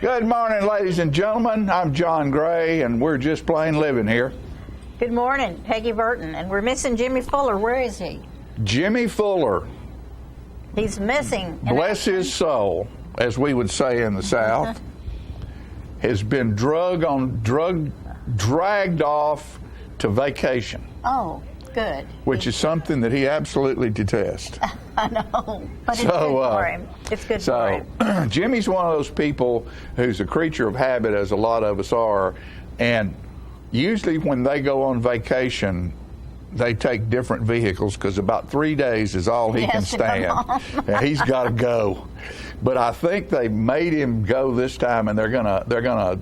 Good morning, ladies and gentlemen. I'm John Gray, and we're just plain living here. Good morning, Peggy Burton, and we're missing Jimmy Fuller. Where is he? Jimmy Fuller. He's missing. Bless his soul, as we would say in the South, has been dragged off to vacation. Oh, good. Which is something that he absolutely detests. I know, but it's good for him. It's good for him. Jimmy's one of those people who's a creature of habit, as a lot of us are, and usually when they go on vacation, they take different vehicles because about 3 days is all he can stand. And he's got to go. But I think they made him go this time, and they're gonna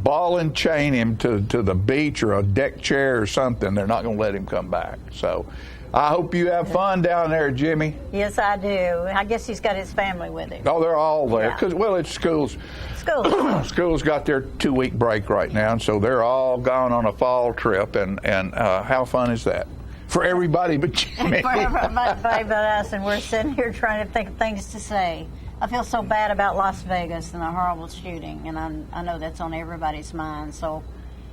ball and chain him to the beach or a deck chair or something. They're not going to let him come back. So I hope you have fun down there, Jimmy. Yes, I do. I guess he's got his family with him. Oh, they're all there. Because, well, it's schools. School's got their 2-week break right now, and so they're all gone on a fall trip. And how fun is that? For everybody but Jimmy. For everybody but us, and we're sitting here trying to think of things to say. I feel so bad about Las Vegas and the horrible shooting, and I know that's on everybody's mind, so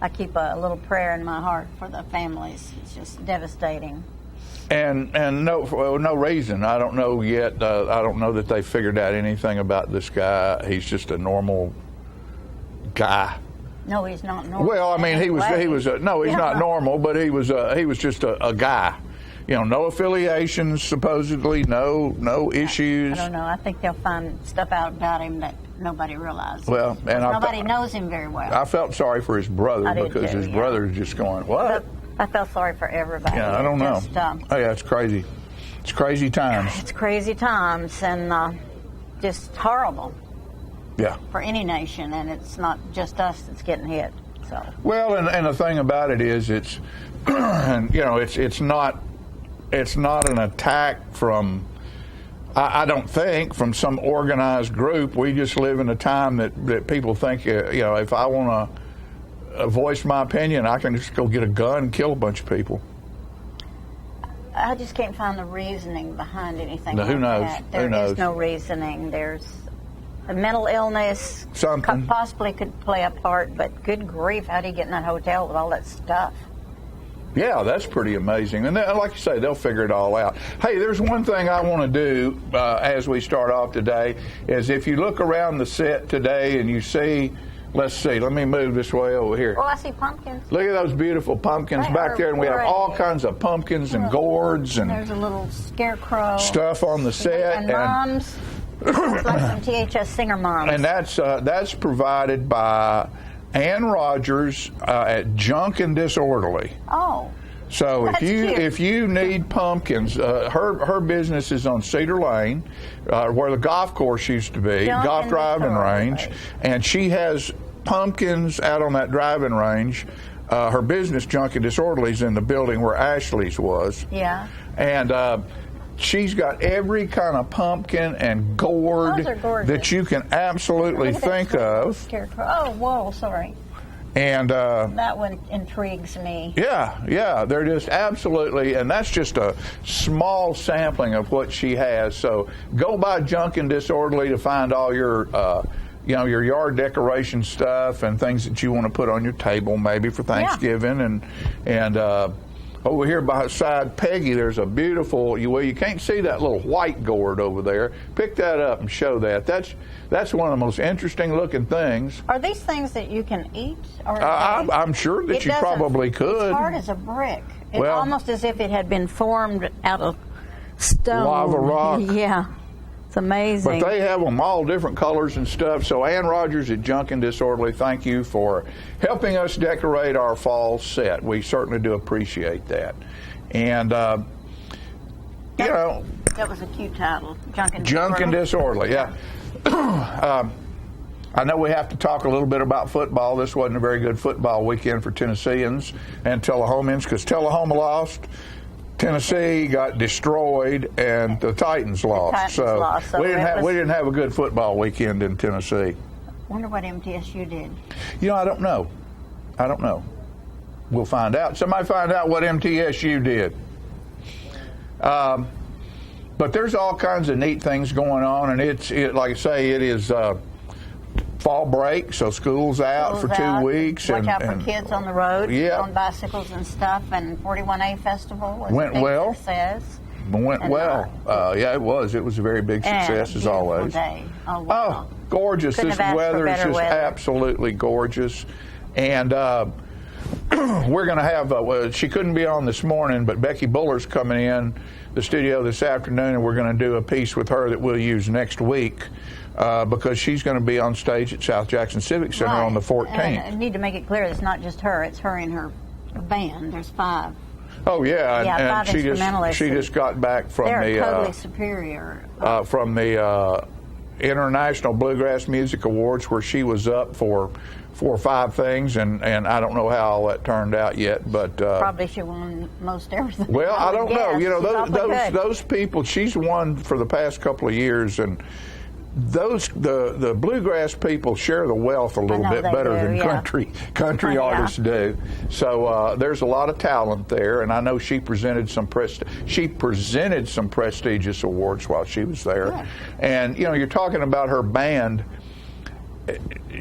I keep a little prayer in my heart for the families. It's just devastating. And no reason. I don't know yet. I don't know that they figured out anything about this guy. He's just a normal guy. No, he's not normal. Well, I mean, he's not normal, but he was just a guy. You know, no affiliations, supposedly, no issues. I don't know. I think they'll find stuff out about him that nobody realizes. Well, and nobody knows him very well. I felt sorry for his brother because his brother's just going, what? I felt sorry for everybody. Yeah, I don't know. Oh, yeah, it's crazy. It's crazy times. It's crazy times, and just horrible. Yeah. For any nation, and it's not just us that's getting hit. So. Well, and the thing about it is, it's, it's not an attack from, I don't think, from some organized group. We just live in a time that people think, if I want to voice my opinion, I can just go get a gun and kill a bunch of people. I just can't find the reasoning behind anything. Now, who knows? There is no reasoning. There's a mental illness. Something. Possibly could play a part, but good grief, how do you get in that hotel with all that stuff? Yeah, that's pretty amazing. And like you say, they'll figure it all out. Hey, there's one thing I want to do as we start off today, is if you look around the set today and you see, let's see, let me move this way over here. Oh, I see pumpkins. Look at those beautiful pumpkins back there, and we have all kinds of pumpkins and gourds. And there's a little scarecrow. Stuff on the set. And moms. Like some THS singer moms. And that's provided by Ann Rogers at Junk and Disorderly. Oh. So if you need pumpkins, her business is on Cedar Lane, where the golf course used to be, golf driving range, and she has pumpkins out on that driving range. Her business, Junk and Disorderly, is in the building where Ashley's was. Yeah. And she's got every kind of pumpkin and gourd that you can absolutely think of. Oh, whoa, sorry. And that one intrigues me. Yeah, they're just absolutely, and that's just a small sampling of what she has. So go by Junk and Disorderly to find all your, your yard decoration stuff and things that you want to put on your table, maybe for Thanksgiving, and over here beside Peggy, there's a beautiful, you can't see that little white gourd over there. Pick that up and show that. That's one of the most interesting looking things. Are these things that you can eat? Or I'm sure that you probably could. It's hard as a brick. It's almost as if it had been formed out of stone. Lava rock. Yeah. It's amazing. But they have them all different colors and stuff. So Ann Rogers at Junk and Disorderly, thank you for helping us decorate our fall set. We certainly do appreciate that. And, that was a cute title, Junk and Disorderly. Junk and Disorderly, yeah. I know we have to talk a little bit about football. This wasn't a very good football weekend for Tennesseans and Tullahomians because Tullahoma lost. Tennessee got destroyed, and the Titans lost. So we didn't have a good football weekend in Tennessee. Wonder what MTSU did. I don't know. We'll find out. Somebody find out what MTSU did. But there's all kinds of neat things going on, and it's like I say, it is fall break, so school's out for 2 weeks. Watch out for kids on the road, yeah, on bicycles and stuff. And 41A Festival was went a big well. Success. Went well. Yeah, it was. It was a very big success, as always. Day. Oh, wow. Gorgeous. Couldn't This have asked weather for is better just weather. absolutely gorgeous. And we're going to have, she couldn't be on this morning, but Becky Buller's coming in the studio this afternoon, and we're going to do a piece with her that we'll use next week because she's going to be on stage at South Jackson Civic Center on the 14th. And I need to make it clear it's not just her, it's her and her band. There's 5. Oh yeah, Yeah, and 5 instrumentalists. she just got back from They're the totally superior. from the International Bluegrass Music Awards, where she was up for 4 or 5 things, and I don't know how all that turned out yet, but probably she won most everything. well, I don't know. You know, She those people. She's won for the past couple of years, and the bluegrass people share the wealth a little bit better than country artists do. So there's a lot of talent there, and I know she presented some prestigious awards while she was there. Yeah. And you know, you're talking about her band.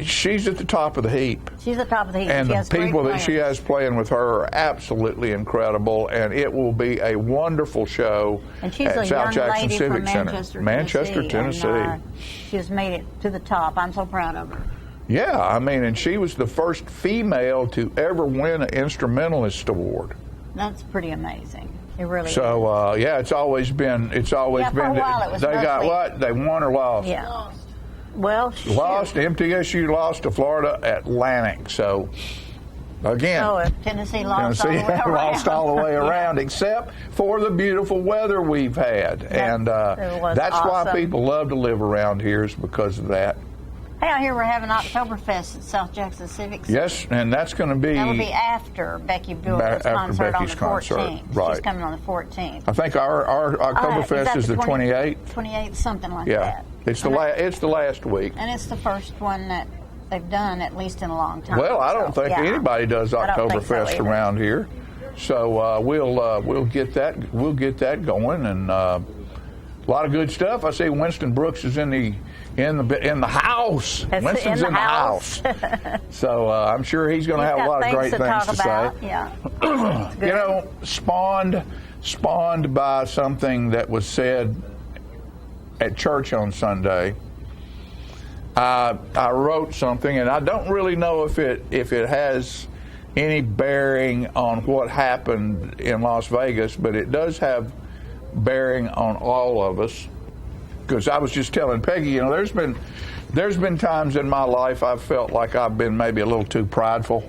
She's at the top of the heap. She's at the top of the heap. And she the has great people that players. she has playing with her are absolutely incredible, and it will be a wonderful show And she's at a South young Jackson lady Civic from Center. Manchester, Tennessee. And, she has made it to the top. I'm so proud of her. Yeah, I mean, and she was the first female to ever win an instrumentalist award. That's pretty amazing. It really is. So yeah, it's always been. for a while it was they got mostly- what? They won or lost? Yeah. Well, Lost. MTSU lost to Florida Atlantic. So again. So if Tennessee lost Tennessee all the way around. lost all the way around, except for the beautiful weather we've had, and it was that's why awesome. people love to live around here, is because of that. Hey, I hear we're having Oktoberfest at South Jackson Civic Center. Yes, and that's going to be. That'll be after Becky Buller's after concert Becky's on the 14th. concert, right. She's coming on the 14th. I think our Oktoberfest is the 28th. 28th, something like Yeah, that. it's the it's the last week. And it's the first one that they've done, at least in a long time. Well, I don't think yeah. anybody does I don't think so Oktoberfest either. around here, so we'll get that going, and a lot of good stuff. I see Winston Brooks is in the house. That's Winston's in the house. So I'm sure he's going to have a lot of great things to say. Yeah. You know, spawned by something that was said at church on Sunday. I wrote something, and I don't really know if it has any bearing on what happened in Las Vegas, but it does have bearing on all of us. Because I was just telling Peggy, you know, there's been times in my life I've felt like I've been maybe a little too prideful.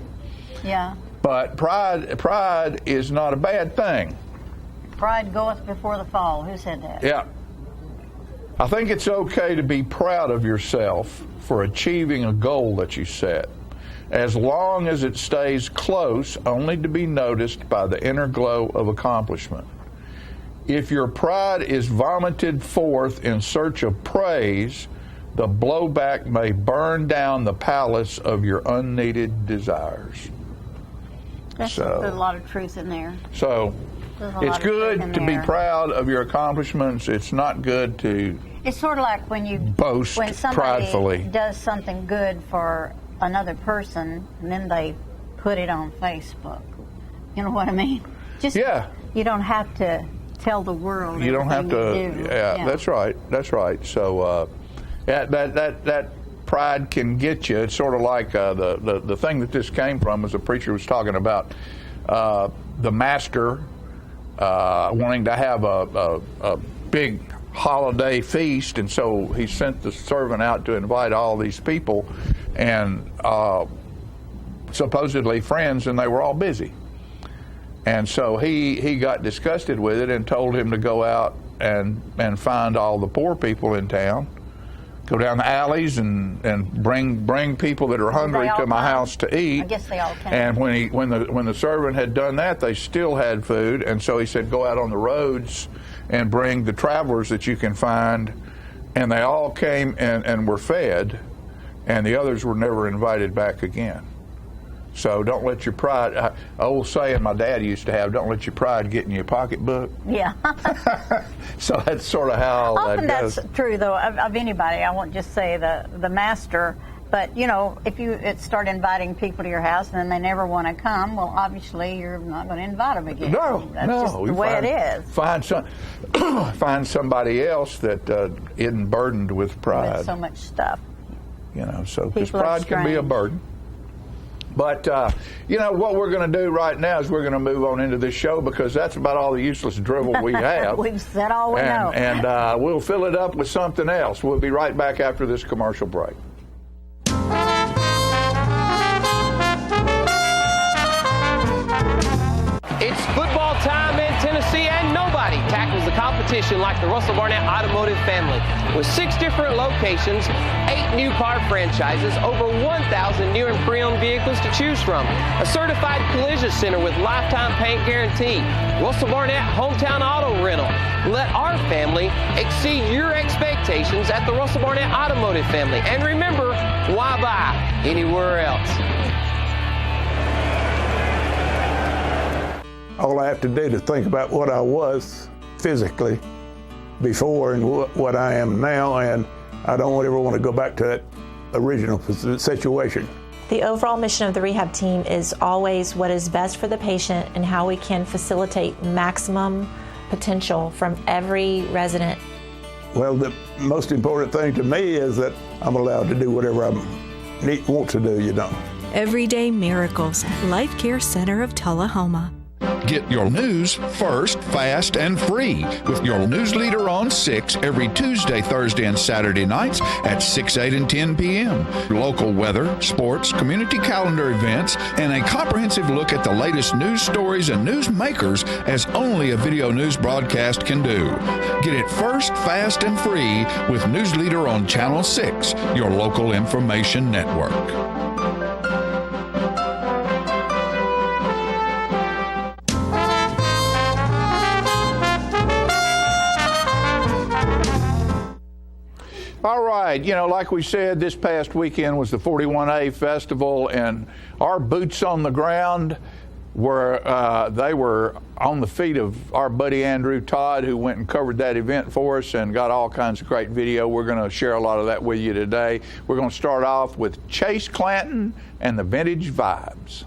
Yeah. But pride is not a bad thing. Pride goeth before the fall. Who said that? Yeah. I think it's okay to be proud of yourself for achieving a goal that you set, as long as it stays close, only to be noticed by the inner glow of accomplishment. If your pride is vomited forth in search of praise, the blowback may burn down the palace of your unneeded desires. There's a lot of truth in there. So There's a it's lot of truth in good to be there. proud of your accomplishments. It's not good to It's sort of like when you boast when somebody pridefully. does something good for another person, and then they put it on Facebook. You know what I mean? Just Yeah. You don't have to tell the world. You don't have to. everything you do. Yeah, that's right. That's right. So that pride can get you. It's sort of like the thing that this came from, as a preacher was talking about the master wanting to have a big holiday feast, and so he sent the servant out to invite all these people, and supposedly friends, and they were all busy. And so he got disgusted with it and told him to go out and find all the poor people in town, go down the alleys and bring people that are hungry They all to my come. house to eat. I guess they all came. And when the servant had done that, they still had food, and so he said, go out on the roads and bring the travelers that you can find. And they all came and were fed, and the others were never invited back again. So don't let your pride, old saying my dad used to have, don't let your pride get in your pocketbook. Yeah. So that's sort of how Often that goes. that's true, though, of anybody. I won't just say the master But, you know, if you start inviting people to your house and then they never want to come, well, obviously you're not going to invite them again. No, That's just the way it is. Find somebody else that isn't burdened with pride. With so much stuff. You know, so because People are pride can be a strange. burden. But, you know, what we're going to do right now is we're going to move on into this show because that's about all the useless drivel we have. We've said all we know. And we'll fill it up with something else. We'll be right back after this commercial break. It's football time in Tennessee, and nobody tackles the competition like the Russell Barnett Automotive family. With 6 different locations, 8 new car franchises, over 1,000 new and pre-owned vehicles to choose from, a certified collision center with lifetime paint guarantee, Russell Barnett Hometown Auto Rental. Let our family exceed your expectations at the Russell Barnett Automotive family. And remember, why buy anywhere else? All I have to do to think about what I was physically before and what I am now, and I don't ever want to go back to that original situation. The overall mission of the rehab team is always what is best for the patient and how we can facilitate maximum potential from every resident. Well, the most important thing to me is that I'm allowed to do whatever I want to do, you know. Everyday Miracles, Life Care Center of Tullahoma. Get your news first, fast, and free with your news leader on 6 every Tuesday, Thursday, and Saturday nights at 6, 8, and 10 p.m. Local weather, sports, community calendar events, and a comprehensive look at the latest news stories and news makers as only a video news broadcast can do. Get it first, fast, and free with News Leader on Channel 6, your local information network. All right, you know, like we said, this past weekend was the 41A Festival, and our boots on the ground were, they were on the feet of our buddy Andrew Todd, who went and covered that event for us and got all kinds of great video. We're going to share a lot of that with you today. We're going to start off with Chase Clanton and the Vintage Vibes.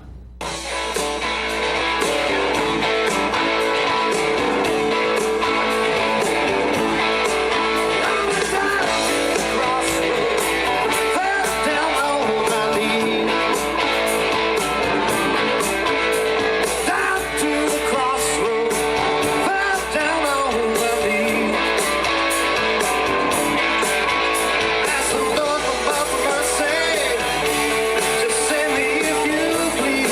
Just send me if you please.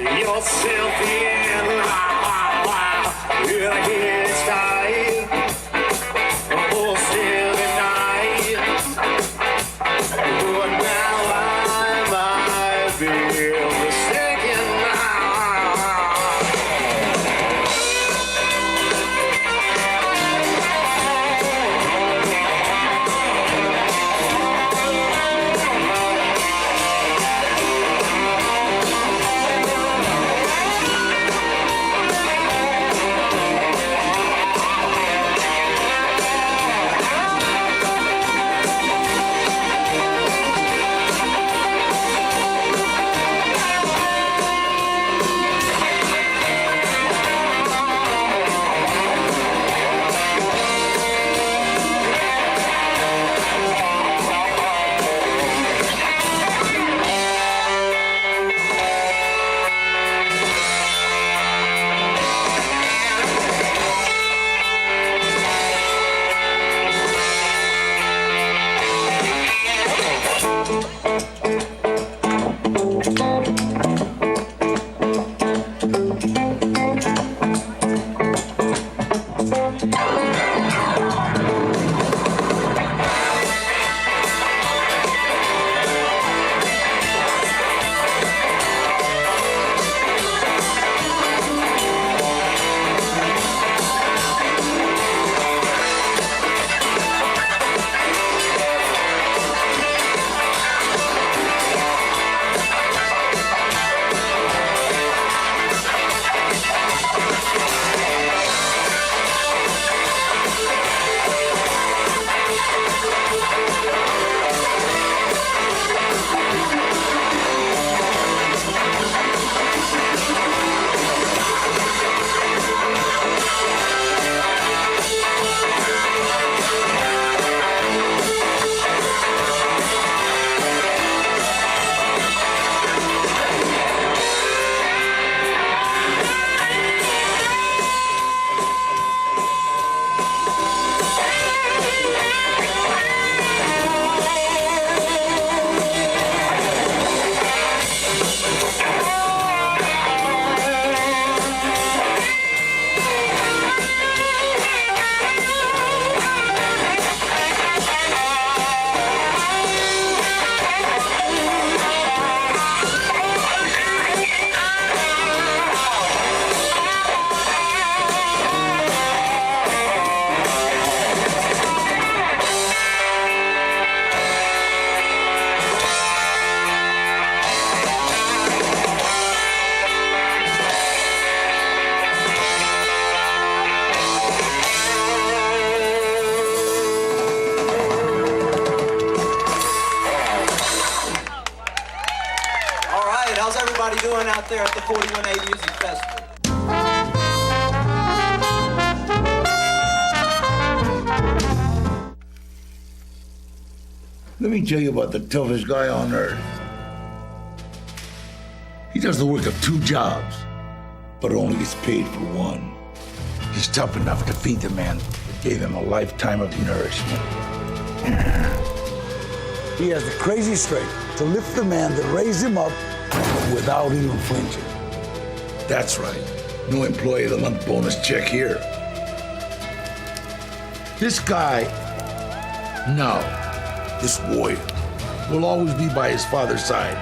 yourself in. With a hairstyle for silly night. But now I might be mistaken. How's everybody doing out there at the 41A Music Festival? Let me tell you about the toughest guy on earth. He does the work of 2 jobs, but only gets paid for one. He's tough enough to feed the man that gave him a lifetime of nourishment. He has the crazy strength to lift the man that raised him up without even flinching. That's right. No employee of the month bonus check here. This guy, no, this warrior, will always be by his father's side,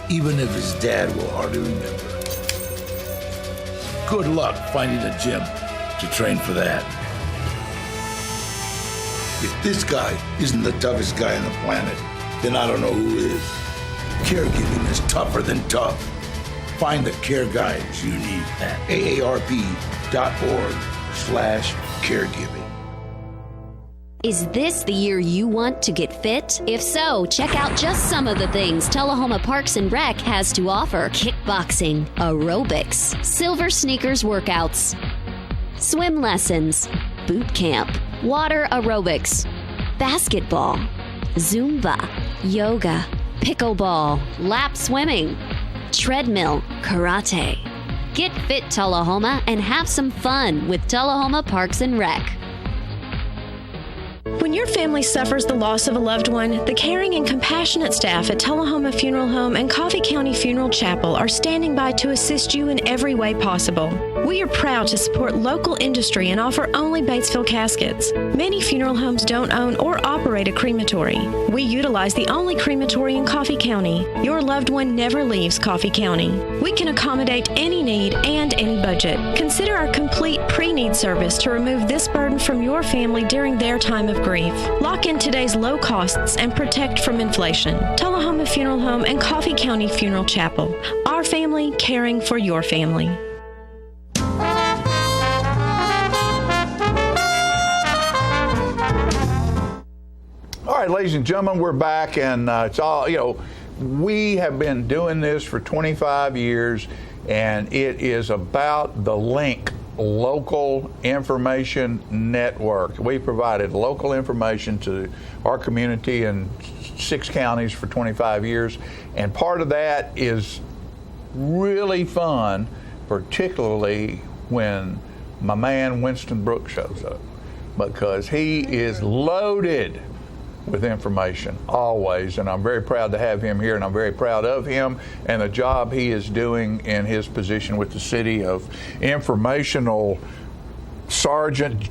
even if his dad will hardly remember. Good luck finding a gym to train for that. If this guy isn't the toughest guy on the planet, then I don't know who is. Caregiving is tougher than tough. Find the care guides you need at aarp.org/caregiving. Is this the year you want to get fit? If so, check out just some of the things Tullahoma Parks and Rec has to offer. Kickboxing, aerobics, silver sneakers workouts, swim lessons, boot camp, water aerobics, basketball, Zumba, yoga, pickleball, lap swimming, treadmill, karate. Get fit, Tullahoma, and have some fun with Tullahoma Parks and Rec. When your family suffers the loss of a loved one, the caring and compassionate staff at Tullahoma Funeral Home and Coffee County Funeral Chapel are standing by to assist you in every way possible. We are proud to support local industry and offer only Batesville caskets. Many funeral homes don't own or operate a crematory. We utilize the only crematory in Coffee County. Your loved one never leaves Coffee County. We can accommodate any need and any budget. Consider our complete pre-need service to remove this burden from your family during their time of grief. Lock in today's low costs and protect from inflation. Tullahoma Funeral Home and Coffee County Funeral Chapel. Our family caring for your family. All right, ladies and gentlemen, we're back, and it's all, we have been doing this for 25 years, and it is about the LINK Local Information Network. We provided local information to our community in 6 counties for 25 years, and part of that is really fun, particularly when my man Winston Brooks shows up, because he is loaded with information always, and I'm very proud to have him here, and I'm very proud of him and the job he is doing in his position with the city of informational sergeant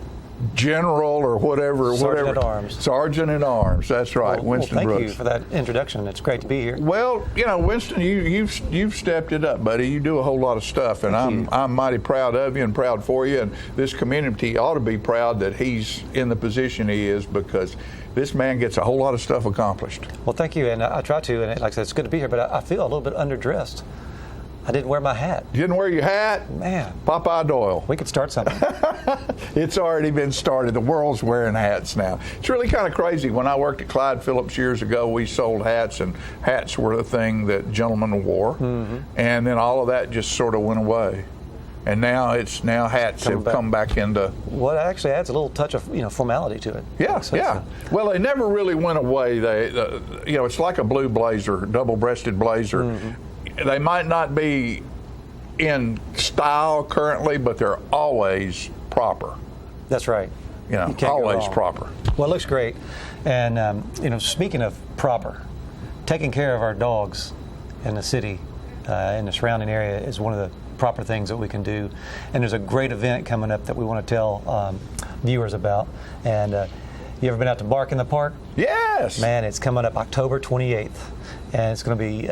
general or whatever. Sergeant at Arms. Sergeant at Arms, that's right. Winston thank Brooks. you for that introduction. It's great to be here. Well, Winston, you've stepped it up, buddy. You do a whole lot of stuff, and I'm mighty proud of you and proud for you, and this community ought to be proud that he's in the position he is, because this man gets a whole lot of stuff accomplished. Well, thank you, and I try to, and like I said, it's good to be here, but I feel a little bit underdressed. I didn't wear my hat. You didn't wear your hat? Man. Popeye Doyle. We could start something. It's already been started. The world's wearing hats now. It's really kind of crazy. When I worked at Clyde Phillips years ago, we sold hats, and hats were the thing that gentlemen wore. Mm-hmm. And then all of that just sort of went away. And now hats have come back into. What actually adds a little touch of formality to it. Yeah, so yeah. Well, they never really went away. It's like a blue blazer, double-breasted blazer. Mm-hmm. They might not be in style currently, but they're always proper. That's right. Always proper. Well, it looks great. And speaking of proper, taking care of our dogs in the city, in the surrounding area, is one of the proper things that we can do. And there's a great event coming up that we want to tell viewers about. And you ever been out to Bark in the Park? Yes. Man, it's coming up October 28th. And it's going to be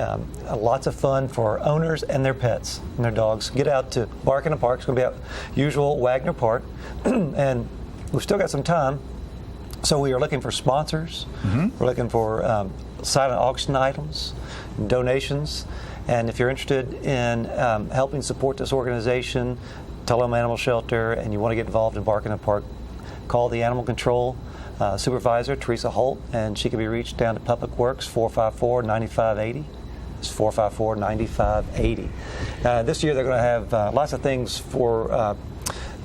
lots of fun for owners and their pets and their dogs. Get out to Bark in the Park. It's going to be at usual Wagner Park. And we've still got some time. So we are looking for sponsors. Mm-hmm. We're looking for silent auction items, donations. And if you're interested in helping support this organization, Tullahoma Animal Shelter, and you want to get involved in Bark in the Park, call the Animal Control Supervisor, Teresa Holt, and she can be reached down to Public Works, 454-9580. It's 454-9580. This year they're going to have lots of things for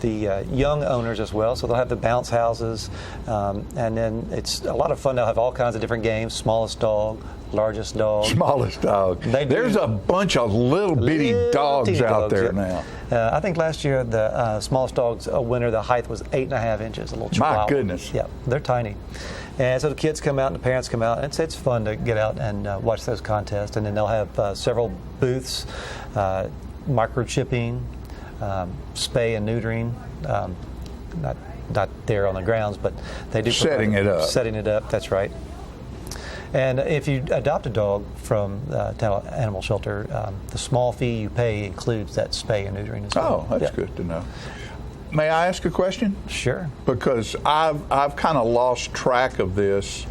the young owners as well. So they'll have the bounce houses, and then it's a lot of fun. They'll have all kinds of different games, smallest dog, largest dog. Smallest dog. There's a bunch of little bitty dogs out there now. I think last year the smallest dog's winner, the height was 8.5 inches, a little chihuahua. My goodness. Yeah, they're tiny. And so the kids come out and the parents come out, and it's fun to get out and watch those contests. And then they'll have several booths, microchipping, spay and neutering, not there on the grounds, but they do setting it up. That's right. And if you adopt a dog from Animal Shelter, the small fee you pay includes that spay and neutering as well. Oh, that's good to know. May I ask a question? Sure. Because I've kind of lost track of this.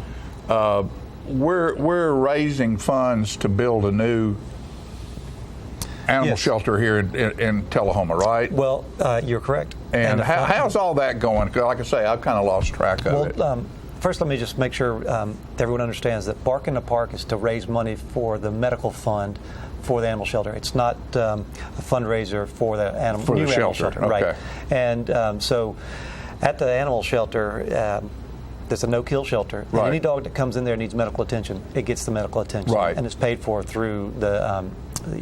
We're raising funds to build a new animal shelter here in Tullahoma, right? Well, you're correct. And how's all that going? 'Cause like I say, I've kind of lost track of it. First, let me just make sure everyone understands that Bark in the Park is to raise money for the medical fund for the animal shelter. It's not a fundraiser for the animal shelter. Okay. Right. And so at the animal shelter, there's a no-kill shelter. Right. And any dog that comes in there needs medical attention. It gets the medical attention. Right. And it's paid for through the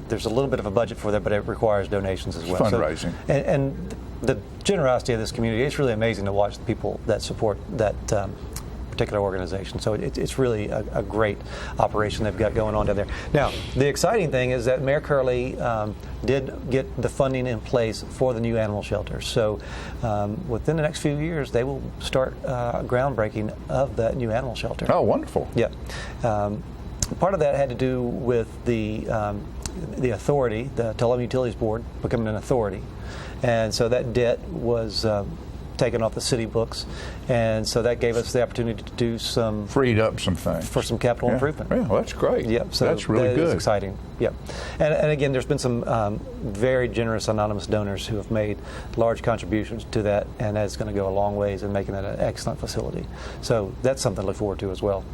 there's a little bit of a budget for that, but it requires donations as well. Fundraising. So, and the generosity of this community, it's really amazing to watch the people that support that particular organization. So it's really a great operation they've got going on down there. Now, the exciting thing is that Mayor Curley did get the funding in place for the new animal shelter. So within the next few years, they will start groundbreaking of that new animal shelter. Oh, wonderful. Yeah. Part of that had to do with the authority, the Tullahoma Utilities Board becoming an authority. And so that debt was taken off the city books, and so that gave us the opportunity to do some freed up some things for some capital improvement. Yeah, well, that's great. Yep, so that's really good. It's exciting. Yep, and again, there's been some very generous anonymous donors who have made large contributions to that, and that's going to go a long ways in making that an excellent facility. So that's something to look forward to as well.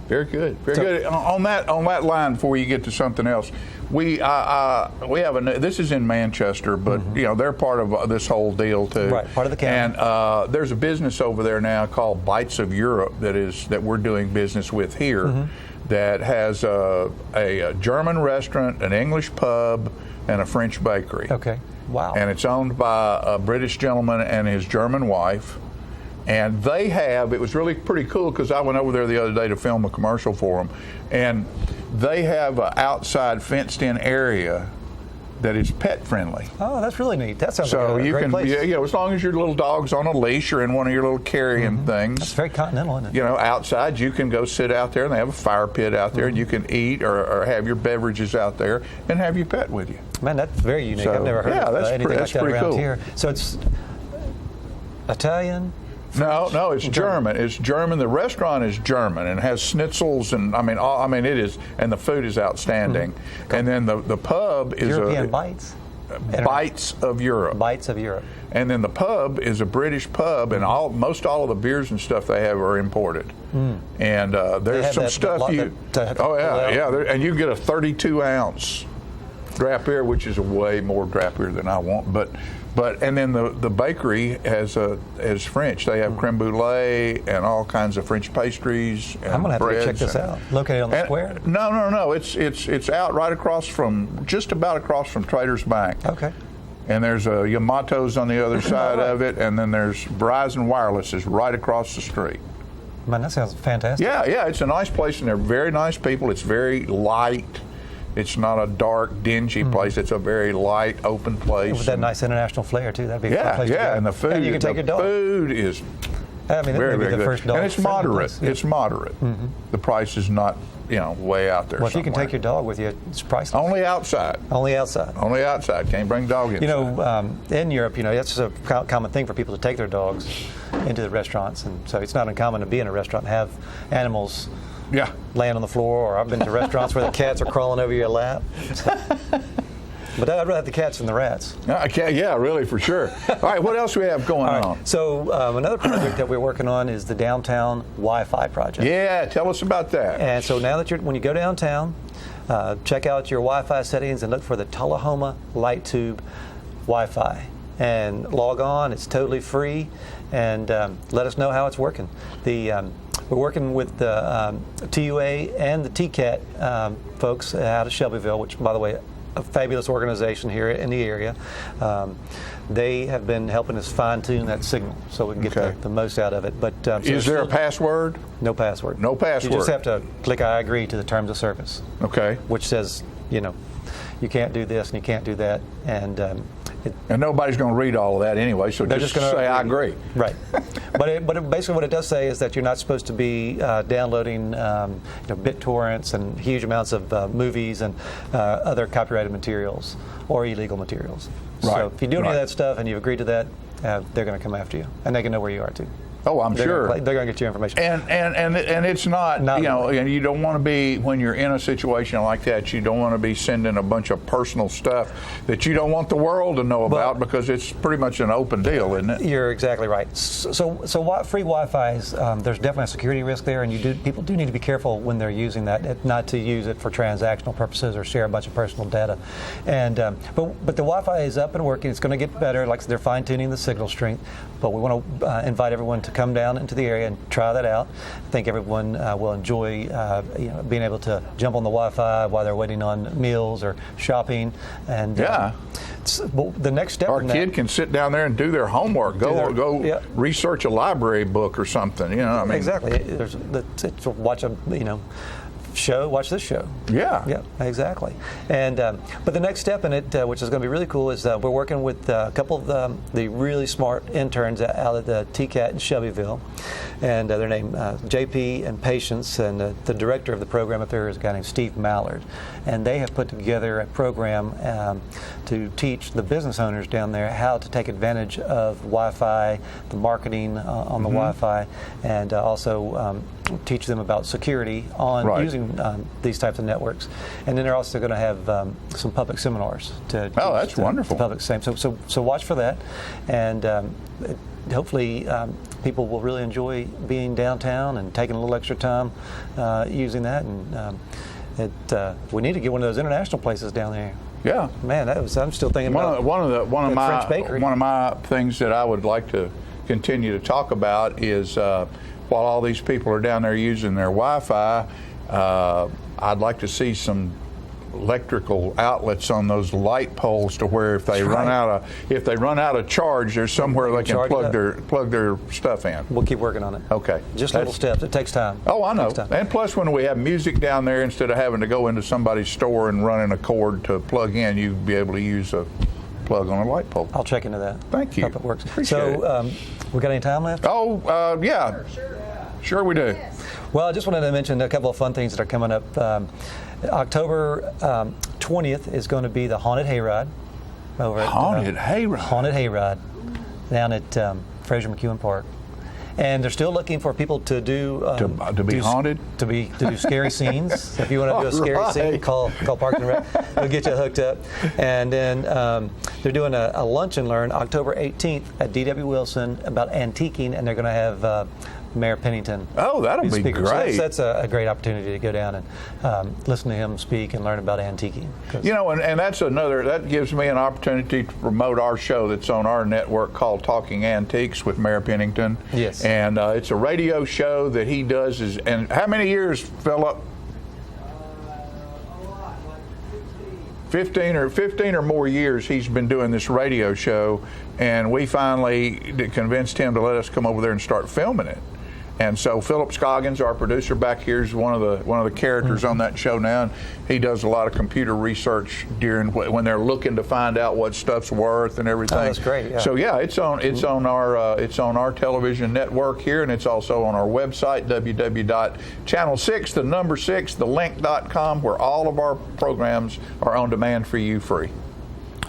Very good, very good. On that line, before you get to something else, we have this is in Manchester, but you know they're part of this whole deal too. Right, part of the county. And there's a business over there now called Bites of Europe that we're doing business with here, that has a German restaurant, an English pub, and a French bakery. Okay, wow. And it's owned by a British gentleman and his German wife. And it was really pretty cool because I went over there the other day to film a commercial for them. And they have an outside fenced-in area that is pet-friendly. Oh, that's really neat. That sounds so like a great place. Yeah, as long as your little dog's on a leash or in one of your little carrying things. That's very continental, isn't it? You know, outside you can go sit out there, and they have a fire pit out there, and you can eat or have your beverages out there and have your pet with you. Man, that's very unique. So, I've never heard of anything like that around cool. here. So it's Italian? No, it's German. It's German. The restaurant is German and has schnitzels, and it is, and the food is outstanding. And then the pub is European Bites. Bites of Europe. Bites of Europe. And then the pub is a British pub, and most all of the beers and stuff they have are imported. And there's some stuff and you get a 32-ounce draft beer, which is way more draft beer than I want, but and then the bakery has French. They have creme brulee and all kinds of French pastries. And I'm gonna have to go check this out. Located on the square? No. It's out right just about across from Traders Bank. Okay. And there's a Yamato's on the other side of it, and then there's Verizon Wireless is right across the street. Man, that sounds fantastic. Yeah, it's a nice place, and they're very nice people. It's very light. It's not a dark, dingy place. It's a very light, open place. With that nice international flair, too. That'd be a fun place to go. And the food. And you can take your dog. Food is very, very good. First dog and it's moderate. Yeah. It's moderate. The price is not, way out there. Well, if you can take your dog with you, it's priceless. Only outside. Only outside. Only outside. Can't bring dog inside. In Europe, that's a common thing for people to take their dogs into the restaurants, and so it's not uncommon to be in a restaurant and have animals laying on the floor, or I've been to restaurants where the cats are crawling over your lap. But I'd rather have the cats than the rats. Yeah, really, for sure. All right, what else do we have going on? So another project that we're working on is the Downtown Wi-Fi project. Yeah, tell us about that. And so now that when you go downtown, check out your Wi-Fi settings and look for the Tullahoma Light Tube Wi-Fi. And log on, it's totally free, and let us know how it's working. We're working with the TUA and the TCAT folks out of Shelbyville, which, by the way, a fabulous organization here in the area. They have been helping us fine-tune that signal so we can get the most out of it. But is there a password? No password. No password. You just have to click I agree to the terms of service. Okay. Which says, you can't do this and you can't do that. And nobody's going to read all of that anyway, so just say I agree. Right. But basically what it does say is that you're not supposed to be downloading BitTorrents and huge amounts of movies and other copyrighted materials or illegal materials. Right. So if you do any of that stuff and you've agreed to that, they're going to come after you, and they can know where you are too. Oh, I'm sure. They're going to get your information. And it's not you don't want to be, when you're in a situation like that, you don't want to be sending a bunch of personal stuff that you don't want the world to know about, because it's pretty much an open deal, isn't it? You're exactly right. So free Wi-Fi is, there's definitely a security risk there, and people do need to be careful when they're using that, not to use it for transactional purposes or share a bunch of personal data. And but the Wi-Fi is up and working. It's going to get better. Like they're fine-tuning the signal strength, but we want to invite everyone to come down into the area and try that out. I think everyone will enjoy being able to jump on the Wi-Fi while they're waiting on meals or shopping. And the next step. Our kid can sit down there and do their homework. Go research a library book or something. You know, I mean, exactly. Watch a watch this show. Yeah, exactly. And but the next step in it, which is going to be really cool, is we're working with a couple of the really smart interns out at the TCAT in Shelbyville, and they're named JP and Patience, and the director of the program up there is a guy named Steve Mallard, and they have put together a program to teach the business owners down there how to take advantage of Wi-Fi, the marketing on the Wi-Fi, and also teach them about security on using these types of networks. And then they're also going to have some public seminars to that's wonderful. The public same. So watch for that, and hopefully people will really enjoy being downtown and taking a little extra time using that. And we need to get one of those international places down there. Yeah, man, I'm still thinking about one of my things that I would like to continue to talk about is while all these people are down there using their Wi-Fi, I'd like to see some electrical outlets on those light poles to where if they run out of charge, there's somewhere they can plug their stuff in. We'll keep working on it. Okay. Just little steps. It takes time. Oh, I know. And plus, when we have music down there, instead of having to go into somebody's store and running a cord to plug in, you'd be able to use a plug on a light pole. I'll check into that. Thank you. Hope it works. Appreciate it. We got any time left? Oh, yeah. Sure we do. Well, I just wanted to mention a couple of fun things that are coming up. October 20th is going to be the Haunted Hayride. Haunted Hayride down at Fraser McEwen Park. And they're still looking for people to do to be haunted, to do scary scenes. So if you want to do a scary scene, call Park and Rec. They'll get you hooked up. And then they're doing a lunch and learn October 18th at D.W. Wilson about antiquing, and they're going to have Mayor Pennington. Oh, that'll be speaker. great. So that's a great opportunity to go down and listen to him speak and learn about antiquing. You know, and that gives me an opportunity to promote our show that's on our network called Talking Antiques with Mayor Pennington. Yes. And it's a radio show that he does. And how many years, Philip? 15 or more years he's been doing this radio show, and we finally convinced him to let us come over there and start filming it. And so Philip Scoggins, our producer back here, is one of the characters on that show now. And he does a lot of computer research when they're looking to find out what stuff's worth and everything. Oh, that's great. Yeah. So yeah, it's on our television network here, and it's also on our website www.channel6 the number 6 thelink.com, where all of our programs are on demand for you free.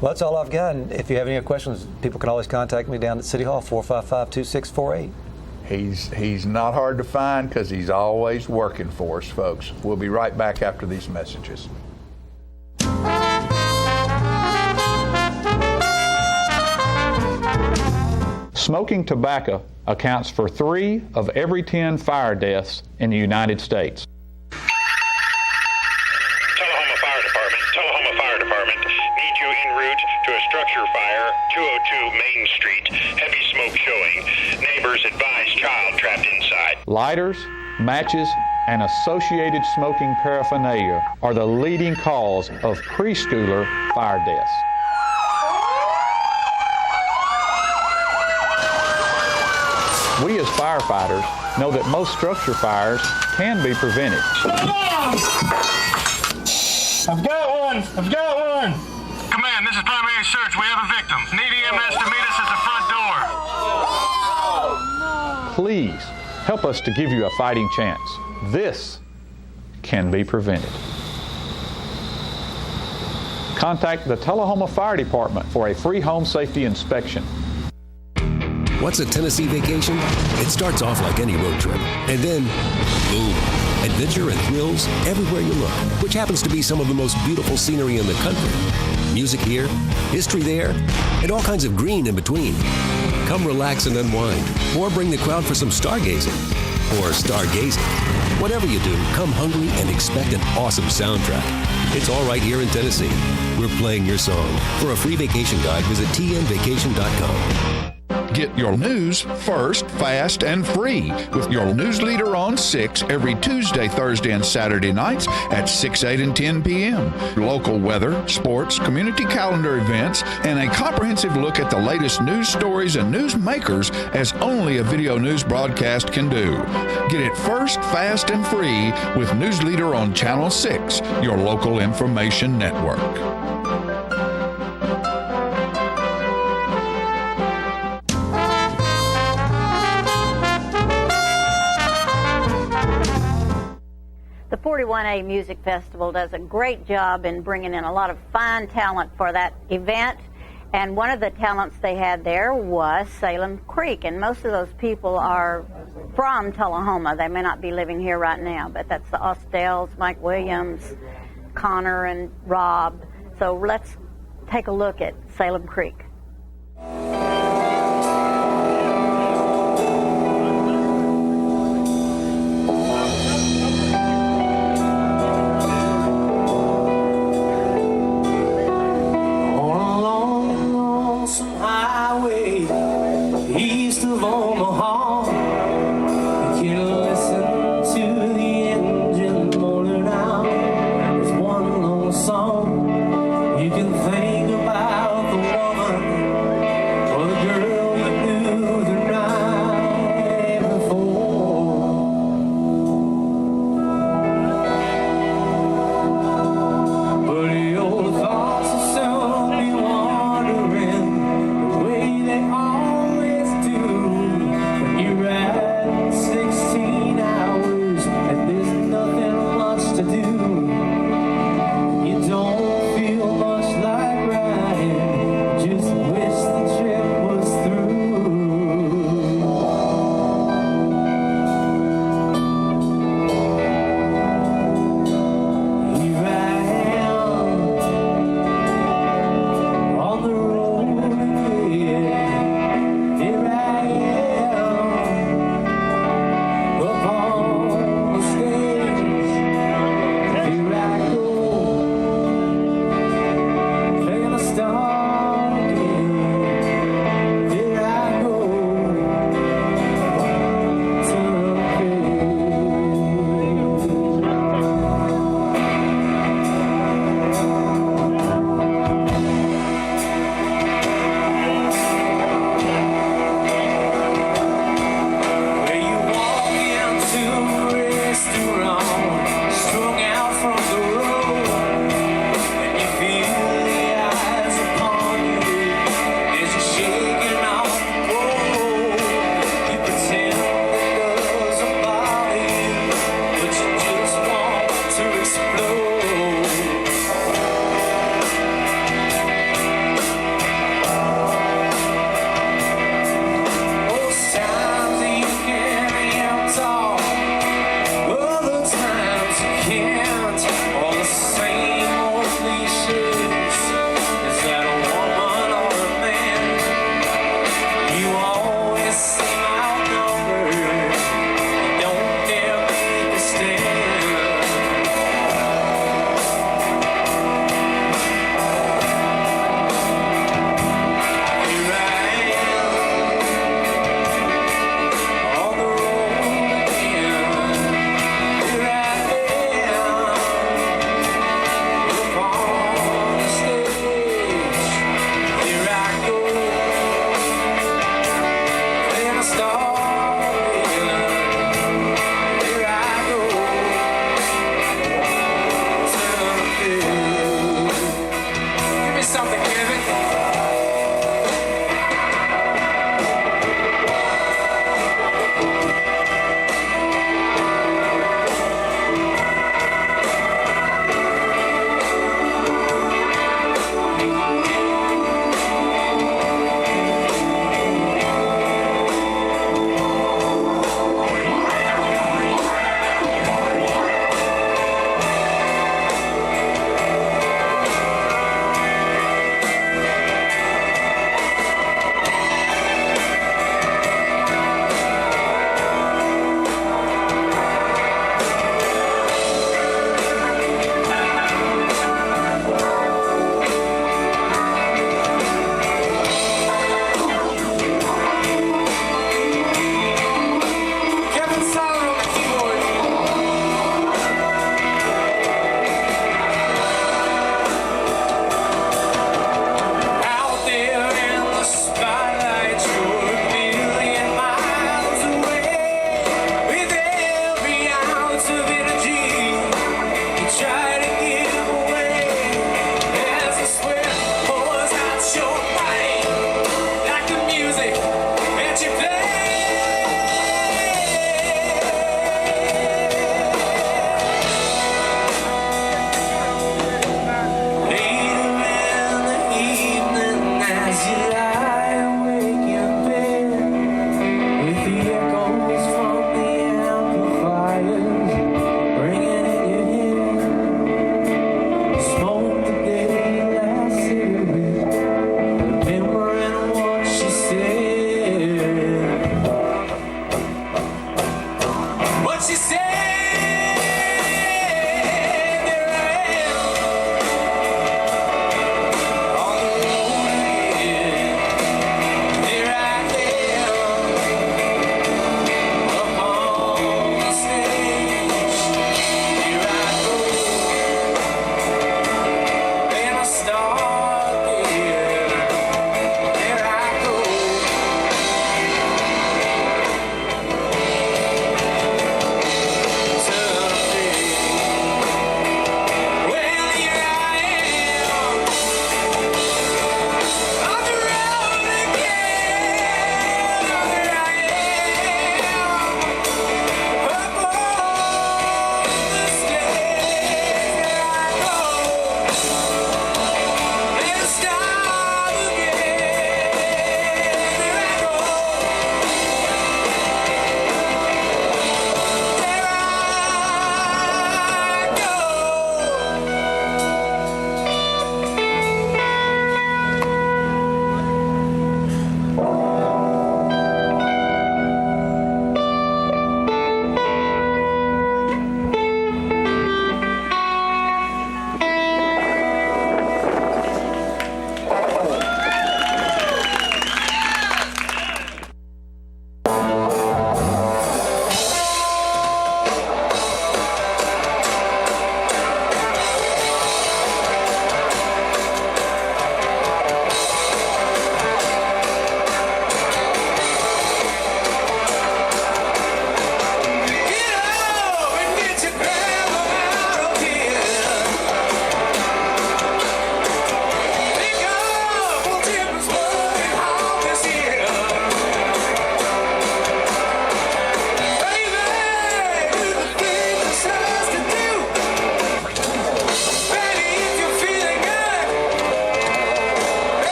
Well, that's all I've got. And if you have any questions, people can always contact me down at City Hall, 455-2648. He's not hard to find because he's always working for us, folks. We'll be right back after these messages. Smoking tobacco accounts for 3 of every 10 fire deaths in the United States. Tullahoma Fire Department. Need you en route to a structure fire, 202 Main Street. Heavy smoke showing. Neighbors advise child trapped inside. Lighters, matches, and associated smoking paraphernalia are the leading cause of preschooler fire deaths. We as firefighters know that most structure fires can be prevented. I've got one! Command, this is primary search. We have a victim. Need EMS to meet us at the front door. Please help us to give you a fighting chance. This can be prevented. Contact the Tullahoma Fire Department for a free home safety inspection. What's a Tennessee vacation? It starts off like any road trip, and then, boom, adventure and thrills everywhere you look, which happens to be some of the most beautiful scenery in the country. Music here, history there, and all kinds of green in between. Come relax and unwind, or bring the crowd for some stargazing, or stargazing. Whatever you do, come hungry and expect an awesome soundtrack. It's all right here in Tennessee. We're playing your song. For a free vacation guide, visit tnvacation.com. Get your news first, fast, and free with your news leader on 6 every Tuesday, Thursday, and Saturday nights at 6, 8, and 10 p.m. Local weather, sports, community calendar events, and a comprehensive look at the latest news stories and news makers as only a video news broadcast can do. Get it first, fast, and free with News Leader on Channel 6, your local information network. The 41A Music Festival does a great job in bringing in a lot of fine talent for that event. And one of the talents they had there was Salem Creek. And most of those people are from Tullahoma. They may not be living here right now, but that's the Austels, Mike Williams, Connor, and Rob. So let's take a look at Salem Creek. East of Omaha, you can listen to the engine moaning out. There's one little song you can think about the woman or the girl you knew the night before. But your thoughts will soon be wandering the way they are. To do, you don't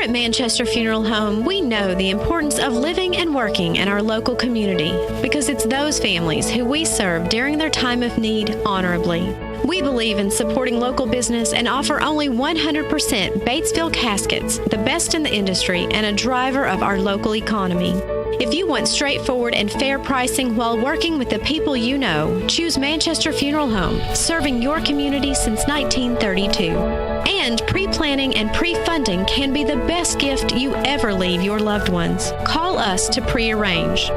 At Manchester Funeral Home, we know the importance of living and working in our local community because it's those families who we serve during their time of need honorably. We believe in supporting local business and offer only 100% Batesville caskets, the best in the industry and a driver of our local economy. If you want straightforward and fair pricing while working with the people you know, choose Manchester Funeral Home, serving your community since 1932. And pre-planning and pre-funding can be the best gift you ever leave your loved ones. Call us to pre-arrange.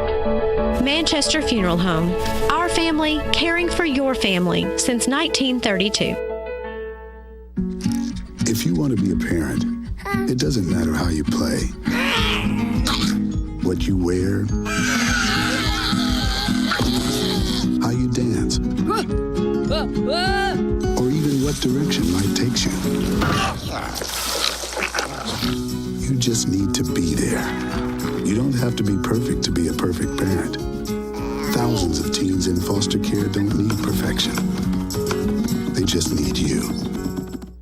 Manchester Funeral Home. Our family caring for your family since 1932. If you want to be a parent, it doesn't matter how you play, what you wear, how you dance, or even what direction life takes you. You just need to be there. You don't have to be perfect to be a perfect parent. Thousands of teens in foster care don't need perfection. They just need you.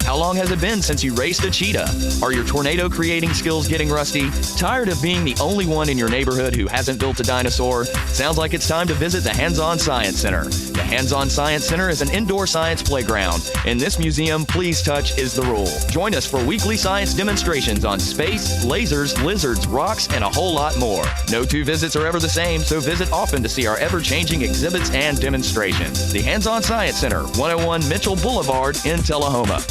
How long has it been since you raced a cheetah? Are your tornado creating skills getting rusty? Tired of being the only one in your neighborhood who hasn't built a dinosaur? Sounds like it's time to visit the Hands-On Science Center. The Hands-On Science Center is an indoor science playground. In this museum, please touch is the rule. Join us for weekly science demonstrations on space, lasers, lizards, rocks, and a whole lot more. No two visits are ever the same, so visit often to see our ever-changing exhibits and demonstrations. The Hands-On Science Center, 101 Mitchell Boulevard in Tullahoma.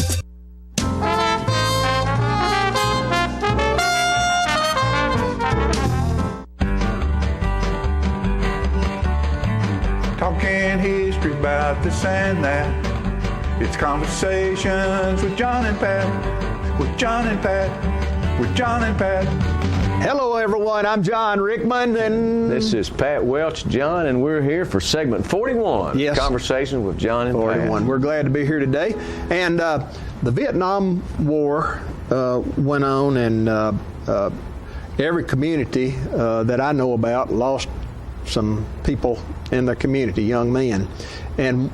Talking history about this and that. It's conversations with John and Pat, with John and Pat, with John and Pat. Hello, everyone. I'm John Rickman, and this is Pat Welch, John, and we're here for segment 41. Yes, Conversation with John and 41. Pat. We're glad to be here today. And the Vietnam War went on, and every community that I know about lost some people in the community, young men. And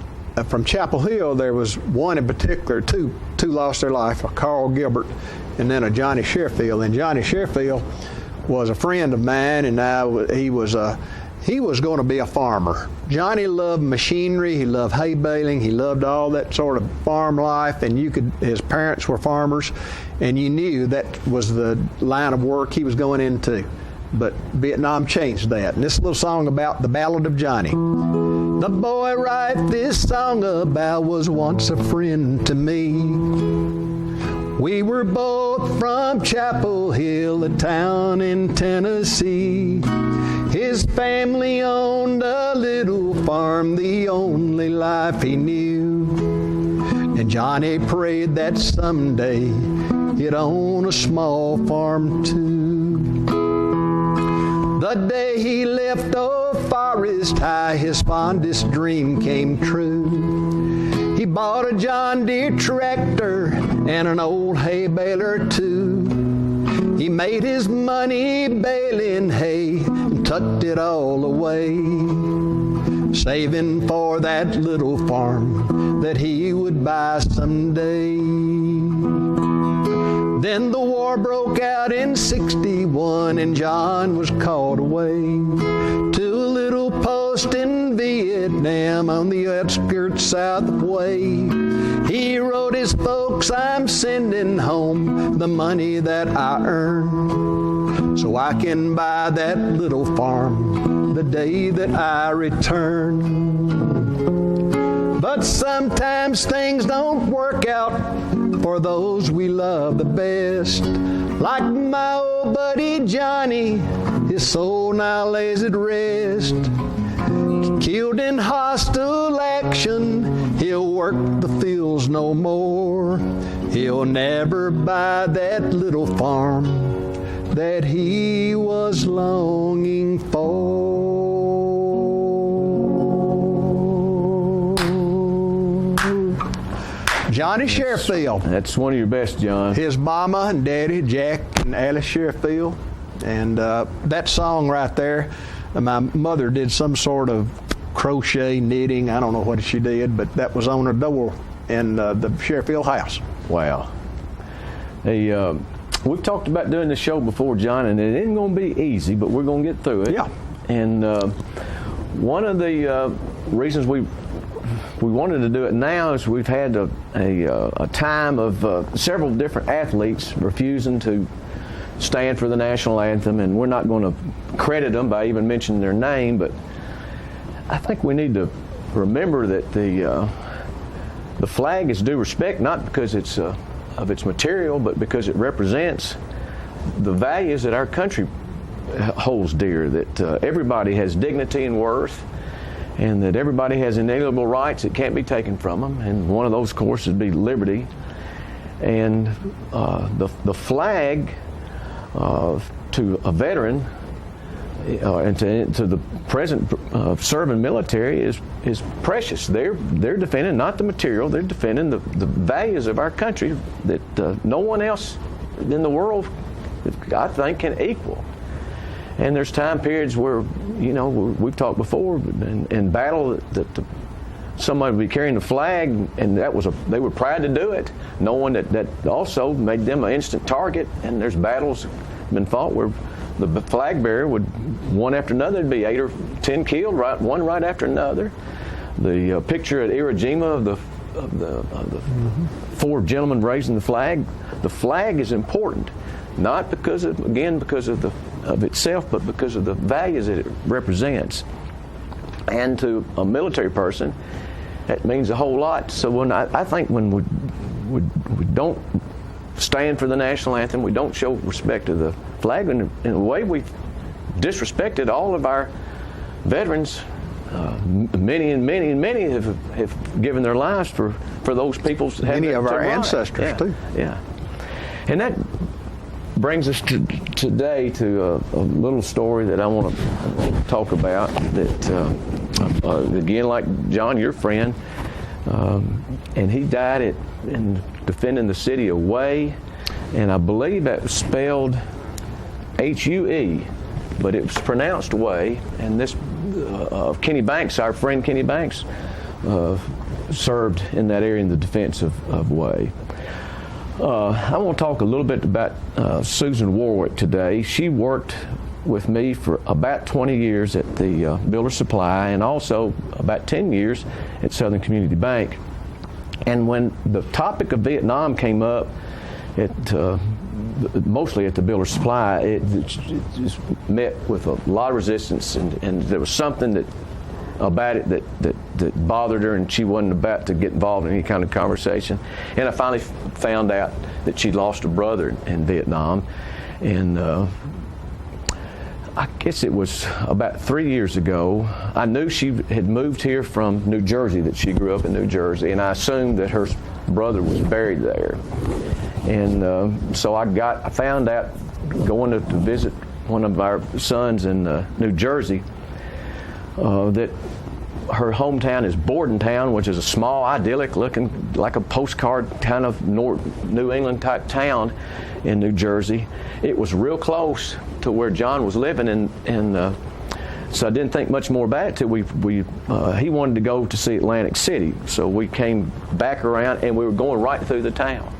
from Chapel Hill, there was one in particular, two lost their life, a Carl Gilbert and then a Johnny Sherfield. And Johnny Sherfield was a friend of mine, and he was going to be a farmer. Johnny loved machinery, he loved hay baling, he loved all that sort of farm life, and his parents were farmers, and you knew that was the line of work he was going into. But Vietnam changed that. And this little song about the Ballad of Johnny. The boy I write this song about was once a friend to me. We were both from Chapel Hill, a town in Tennessee. His family owned a little farm, the only life he knew. And Johnny prayed that someday he'd own a small farm too. The day he left old Forest High, his fondest dream came true. He bought a John Deere tractor and an old hay baler too. He made his money baling hay and tucked it all away, saving for that little farm that he would buy someday. Then the war broke out in 61 and John was called away to a little post in Vietnam on the outskirts south of Way. He wrote his folks, I'm sending home the money that I earn, so I can buy that little farm the day that I return. But sometimes things don't work out for those we love the best. Like my old buddy Johnny, his soul now lays at rest. Killed in hostile action, he'll work the fields no more. He'll never buy that little farm that he was longing for. Johnny Sherfield. That's one of your best, John. His mama and daddy, Jack and Alice Sherfield. And that song right there, my mother did some sort of crochet, knitting, I don't know what she did, but that was on her door in the Sherfield house. Wow. we've talked about doing the show before, John, and it isn't going to be easy, but we're going to get through it. Yeah. And one of the reasons we wanted to do it now is we've had a time of several different athletes refusing to stand for the national anthem, and we're not going to credit them by even mentioning their name, but I think we need to remember that the flag is due respect, not because it's of its material, but because it represents the values that our country holds dear, that everybody has dignity and worth, and that everybody has inalienable rights that can't be taken from them, and one of those, of course, would be liberty. And the flag to a veteran and to the present serving military is precious. They're defending not the material, they're defending the values of our country that no one else in the world, I think, can equal. And there's time periods where, we've talked before, in battle that somebody would be carrying the flag, and they were proud to do it, knowing that also made them an instant target. And there's battles been fought where the flag bearer would, one after another, it'd be 8 or 10 killed, one right after another. The picture at Iwo Jima of the 4 gentlemen raising the flag is important, not because of itself, but because of the values that it represents. And to a military person, that means a whole lot. So when I think when we don't stand for the national anthem, we don't show respect to the flag, and in a way we've disrespected all of our veterans. Many have given their lives for those people. Many of our ancestors too. Yeah, and that brings us today to a little story that I want to talk about. That again, like John, your friend, and he died in defending the city of Way, and I believe that was spelled H-U-E, but it was pronounced Way. And this Kenny Banks, our friend Kenny Banks, served in that area in the defense of Way. I want to talk a little bit about Susan Warwick today. She worked with me for about 20 years at the Builder Supply, and also about 10 years at Southern Community Bank. And when the topic of Vietnam came up, mostly at the Builder Supply, it just met with a lot of resistance, and there was something about it that bothered her, and she wasn't about to get involved in any kind of conversation. And I finally found out that she'd lost a brother in Vietnam, and I guess it was about 3 years ago. I knew she had moved here from New Jersey, that she grew up in New Jersey, and I assumed that her brother was buried there. And so I found out, going to visit one of our sons in New Jersey, that her hometown is Bordentown, which is a small, idyllic looking, like a postcard kind of New England type town in New Jersey. It was real close to where John was living, and so I didn't think much more about it till he wanted to go to see Atlantic City. So we came back around, and we were going right through the town.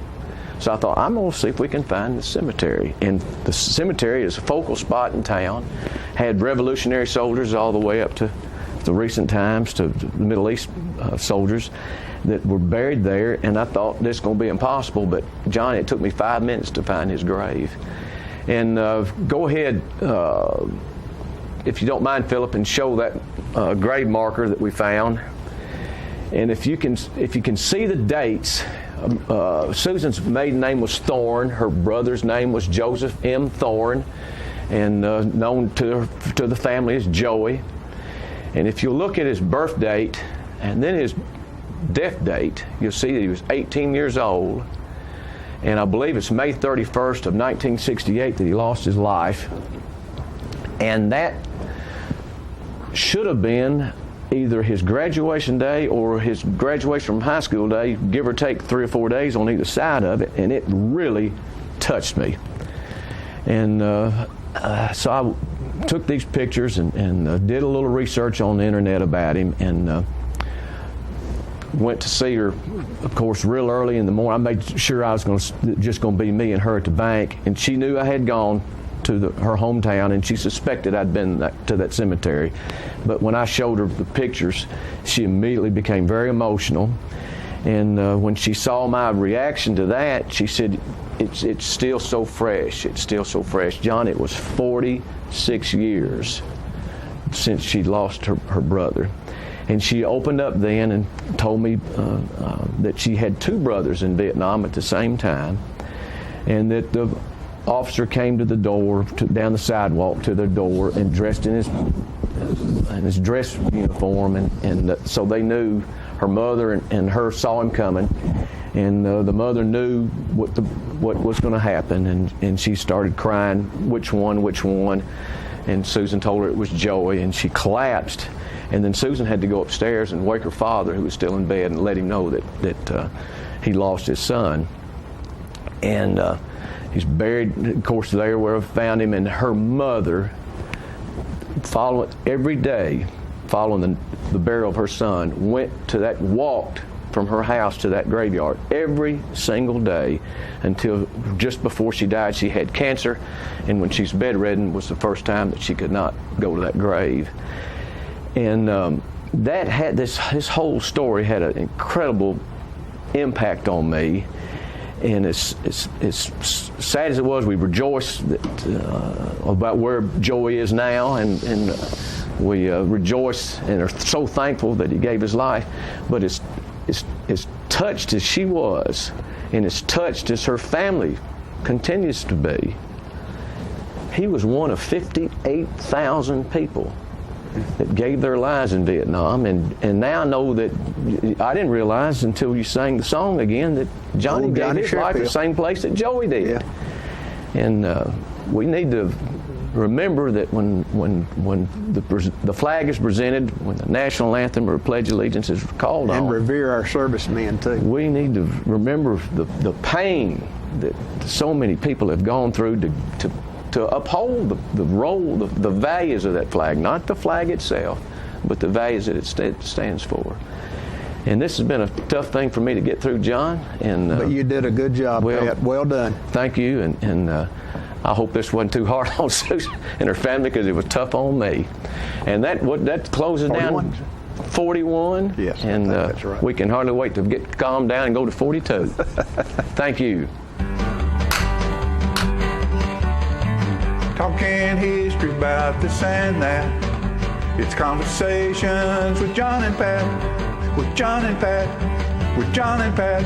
So I thought, I'm going to see if we can find the cemetery. And the cemetery is a focal spot in town. Had Revolutionary soldiers all the way up to the recent times, to the Middle East soldiers that were buried there. And I thought, this is going to be impossible. But John, it took me 5 minutes to find his grave. And go ahead, if you don't mind, Philip, and show that grave marker that we found. And if you can see the dates. Susan's maiden name was Thorne. Her brother's name was Joseph M. Thorne, and known to the family as Joey. And if you look at his birth date and then his death date, you'll see that he was 18 years old. And I believe it's May 31st of 1968 that he lost his life. And that should have been either his graduation day or his graduation from high school day, give or take 3 or 4 days on either side of it, and it really touched me. And so I took these pictures and did a little research on the internet about him, and went to see her, of course, real early in the morning. I made sure I was just going to be me and her at the bank, and she knew I had gone to her hometown, and she suspected I'd been to that cemetery. But when I showed her the pictures, she immediately became very emotional. And when she saw my reaction to that, she said, it's still so fresh. It's still so fresh. John, it was 46 years since she lost her brother. And she opened up then and told me that she had 2 brothers in Vietnam at the same time, and that the officer came to the door, down the sidewalk to their door, and dressed in his dress uniform, and so they knew. Her mother and her saw him coming, and the mother knew what was going to happen, and she started crying, which one? And Susan told her it was Joey, and she collapsed. And then Susan had to go upstairs and wake her father, who was still in bed, and let him know that he lost his son. And he's buried, of course, there where I found him. And her mother, every day following the burial of her son, walked from her house to that graveyard every single day until just before she died. She had cancer, and when she's bedridden was the first time that she could not go to that grave. And that had this whole story had an incredible impact on me. And as sad as it was, we rejoiced about where Joey is now, and we rejoice and are so thankful that he gave his life. But as touched as she was, and as touched as her family continues to be, he was one of 58,000 people that gave their lives in Vietnam, and now I know that I didn't realize until you sang the song again that Johnny gave his life the same place that Joey did. Yeah. And we need to remember that when the flag is presented, when the national anthem or Pledge of Allegiance is called on, and revere our servicemen too. We need to remember the pain that so many people have gone through to uphold the role, the values of that flag, not the flag itself, but the values that it stands for. And this has been a tough thing for me to get through, John. But you did a good job, Pat. Well done. Thank you, and I hope this wasn't too hard on Susan and her family, because it was tough on me. And that closes 41. Down 41. Yes, and that's right. We can hardly wait to get calmed down and go to 42. Thank you. Talking history about this and that. It's conversations with John and Pat. With John and Pat. With John and Pat.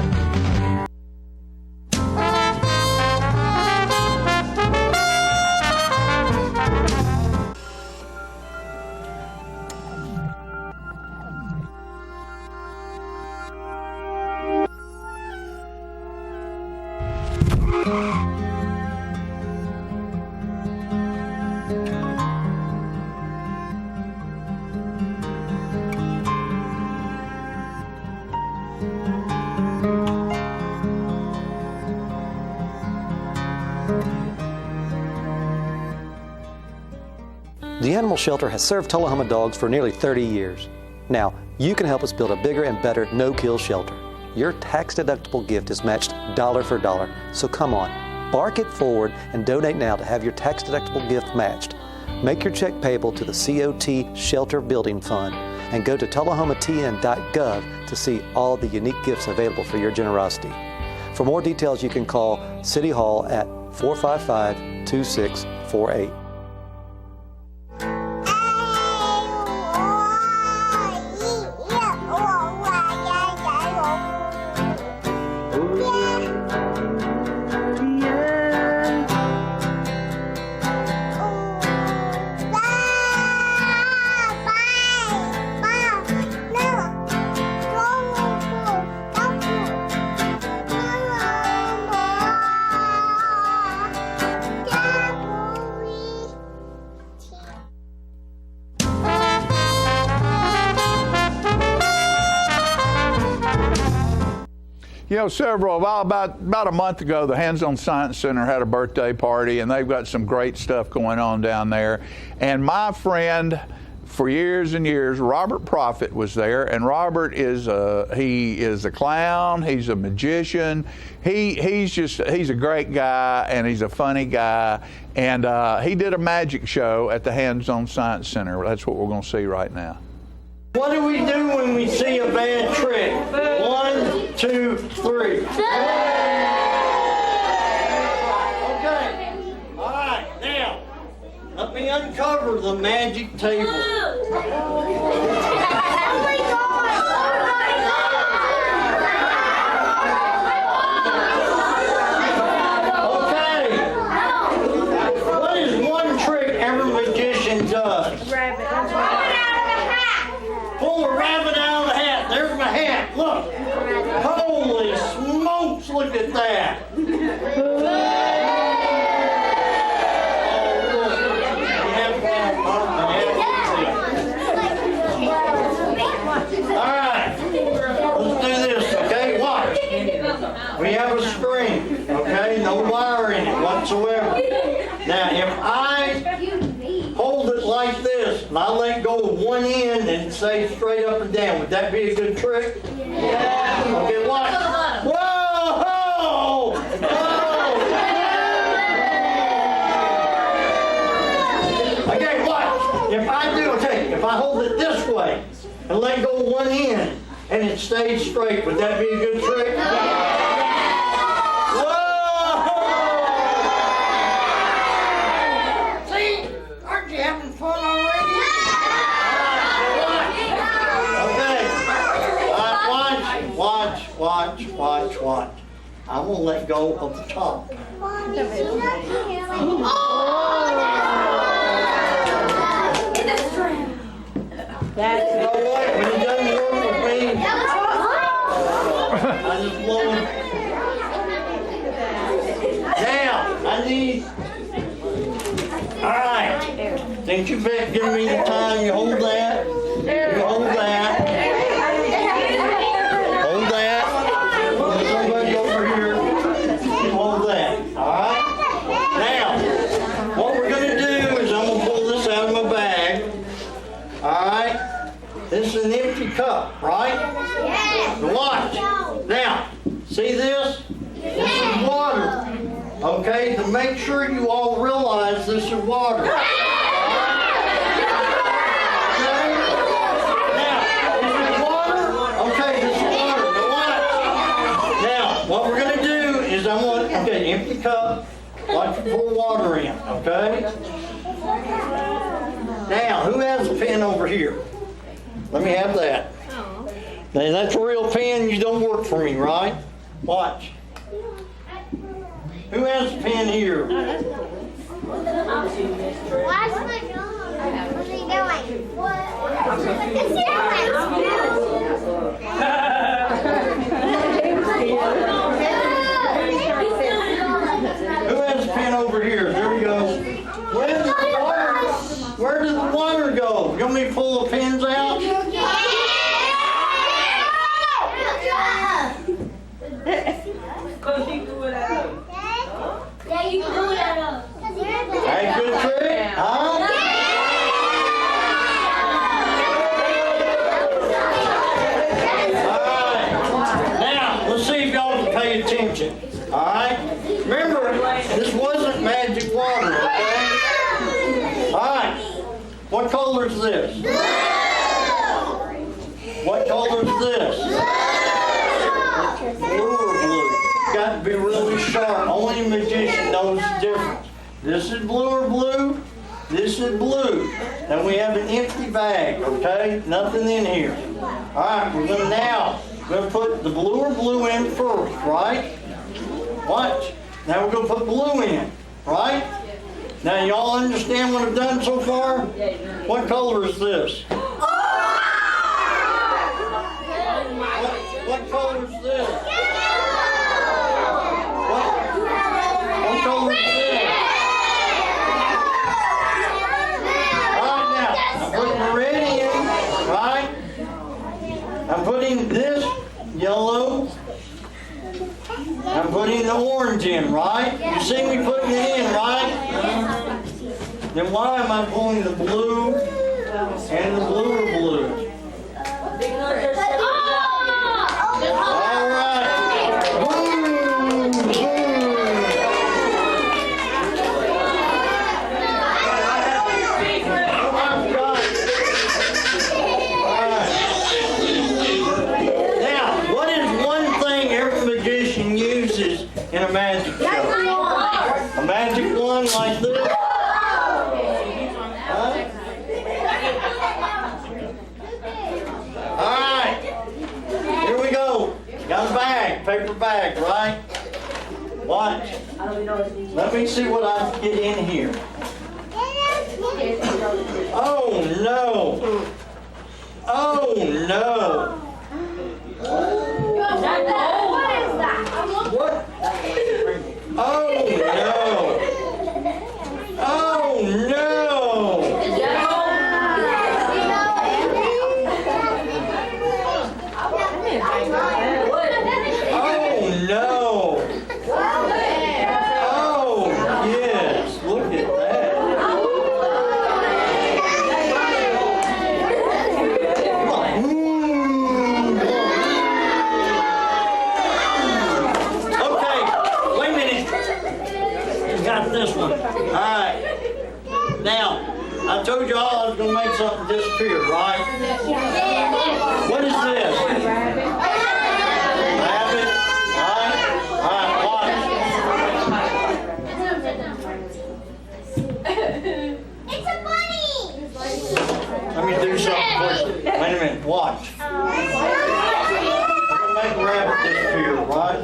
The Animal Shelter has served Tullahoma dogs for nearly 30 years. Now, you can help us build a bigger and better no-kill shelter. Your tax-deductible gift is matched dollar for dollar, so come on, bark it forward and donate now to have your tax-deductible gift matched. Make your check payable to the COT Shelter Building Fund and go to tullahomatn.gov to see all the unique gifts available for your generosity. For more details, you can call City Hall at 455-2648. You know, about a month ago, the Hands On Science Center had a birthday party, and they've got some great stuff going on down there. And my friend for years and years, Robert Prophet was there, and Robert is he is a clown. He's a magician. He's a great guy, and he's a funny guy. And he did a magic show at the Hands-On Science Center. That's what we're going to see right now. What do we do when we see a bad trick? 1, 2, 3. Let me uncover the magic table. Okay. What is one trick every magician does? Rabbit. Pull a rabbit out of the hat. There's my hat. Look. Holy smokes, look at that. We have a string, okay? No wire in it whatsoever. Now, if I hold it like this, and I let go of one end and it stays straight up and down, would that be a good trick? Yeah. Okay, watch. Whoa! Whoa! Okay, watch. If I hold it this way and let go of one end and it stays straight, would that be a good trick? Yeah. Having fun already? Okay. Watch. I'm going to let go of the top. That's you know what? When he doesn't work with me, I just blow him. Now, I need... All right. Since you've been giving me the time, you hold that. You hold that. Hold that. Somebody over here. You hold that. All right? Now, what we're going to do is I'm going to pull this out of my bag. All right? This is an empty cup, right? Watch. Now, see this? This is water. Okay, to make sure you all realize this is water. Okay? Now, this is water. Okay, this is water. Now watch. Now, what we're going to do is empty cup. Watch you pour water in, okay? Now, who has a pen over here? Let me have that. Now, that's a real pen. You don't work for me, right? Watch. Who has a pen here? What's my dog? What's he doing? Who has a pen over here? There we go. Where did the water go? You want me to pull the pens out? Yeah, you can do that. Hey, good trick, huh? Alright. Now, let's see if y'all can pay attention. Alright? Remember, this wasn't magic water, okay? Alright. What color is this? What color is this? Blue or blue? Got to be really sharp. Only a magician knows the difference. This is blue or blue. This is blue. And we have an empty bag, okay? Nothing in here. All right, we're going to put the blue or blue in first, right? Watch. Now we're going to put blue in, right? Now y'all understand what I've done so far? What color is this? What color is this? What color is this? Right now, I'm putting the red in, right? I'm putting this yellow. I'm putting the orange in, right? You see me putting it in, right? Then why am I pulling the blue and the bluer blues. All right. In a magic show. A magic one like this. Alright. Here we go. Got a bag, paper bag, right? Watch. Let me see what I can get in here. Oh no. Oh no. What? Oh no! Oh no! Oh no! Oh yes! Look at that! This one. Alright. Now, I told you all I was going to make something disappear, right? What is this? Rabbit? Right? Alright, watch. It's a bunny! Let me do something first. Wait a minute, watch. I'm going to make a rabbit disappear, right?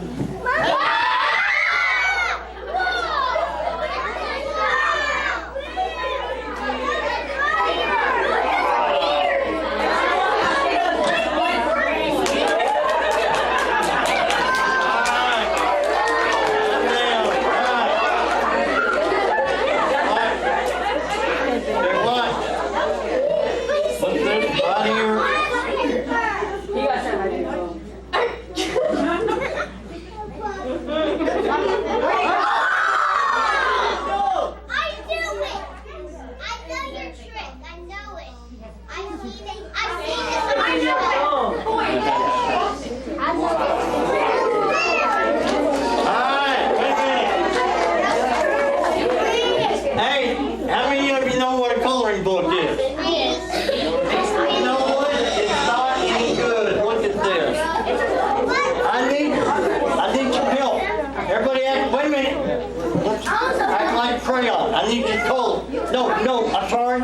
I need your color. No, I'm sorry.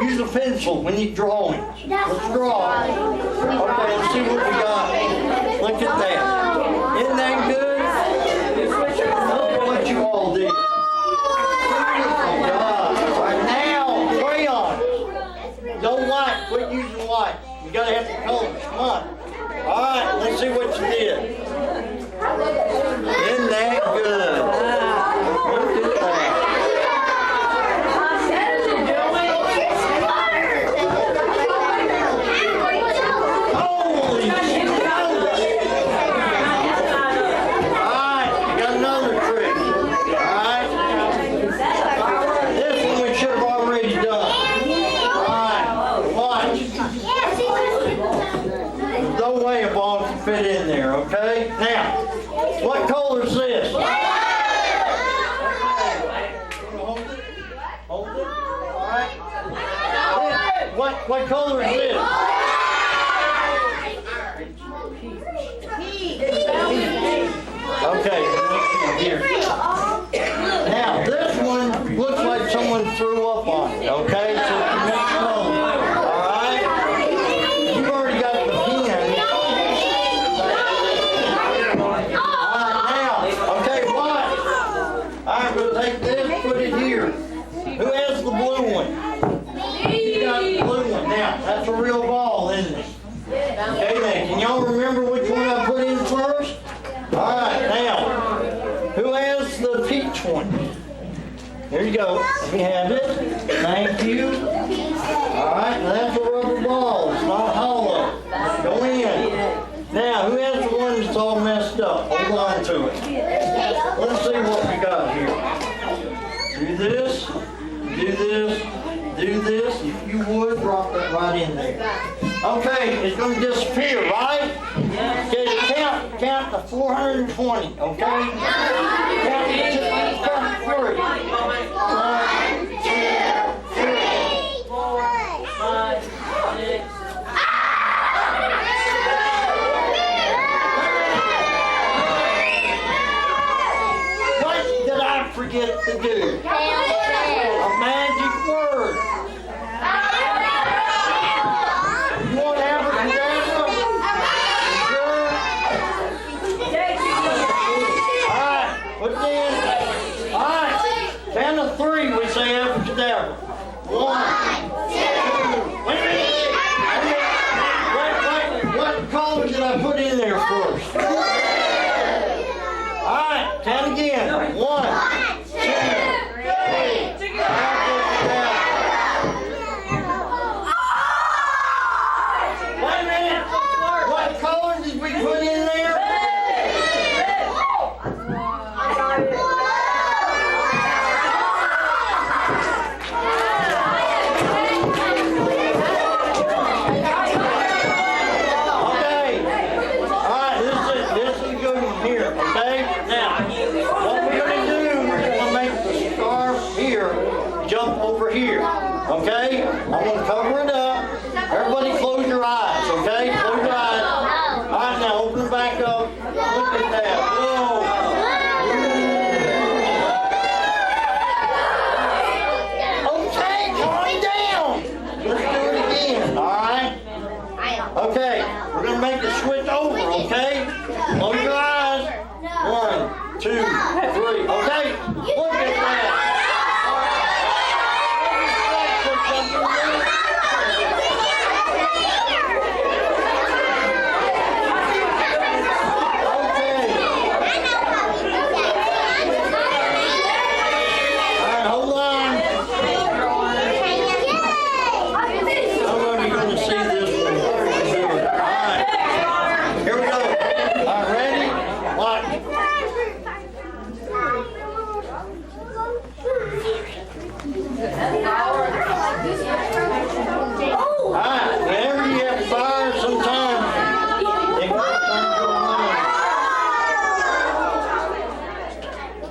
Use a pencil when you're drawing. Let's draw. Okay, let's see what we got. Look at that. Isn't that good? Look what you all did. Right now, crayon. Don't white. Quit using white. You gotta have the colors. Come on. All right, let's see what you did. Isn't that good? Look at that. Fit in there, okay? Now, what color is this? Hold it. All right. What color is this? Okay. Here. Now, this one looks like someone threw up on it, okay? So it's mixed color. All right? You've already got the pen. I'm going to take this, put it here. Who has the blue one? You got the blue one. Now, that's a real ball, isn't it? Okay, then, can y'all remember which one I put in first? All right, now, who has the peach one? There you go. Let me have it. Thank you. All right, now that's a rubber ball. It's not hollow. Go in. Now, who has the one that's all messed up? Hold on to it. Let's see what we got here. Do this, do this, do this, if you would, drop that right in there. Okay, it's going to disappear, right? Okay, count to 420, okay? Count to 3. 1, 2, 3, 4, 5, 6. What did I forget to do? A magic word. You want abracadabra? Sure. All right, put it in. All right, count to 3. We say abracadabra. 1, 2. Wait a minute. What color did I put in there first? All right, count again. 1, 2, 3. Wait a minute. What color did we put in there? Okay. All right, this is a good one here, okay? Now, what we're going to do, we're going to make the scarf here jump over here, okay? I'm going to cover it up. Everybody close your eyes, okay? Close your eyes. All right, now open it back up. Look at that. Whoa. Okay, calm down. Let's do it again, all right? Okay, we're going to make the switch over, okay? Close your eyes. 1, 2, 3. Okay, look at that. Whenever you have fire, sometimes it can turn to a flame.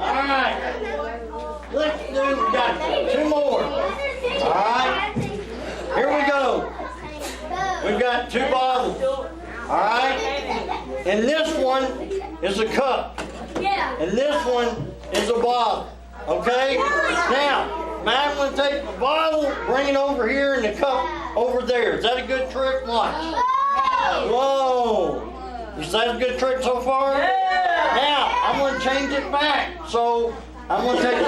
All right, let's do. We got 2 more. All right, here we go. We've got 2 bottles. All right, and this one is a cup, and this one is a bottle. Okay. Now, I'm going to take the bottle, bring it over here, and the cup over there. Is that a good trick? Watch. Whoa. Is that a good trick so far? Now, I'm going to change it back. So, I'm going to take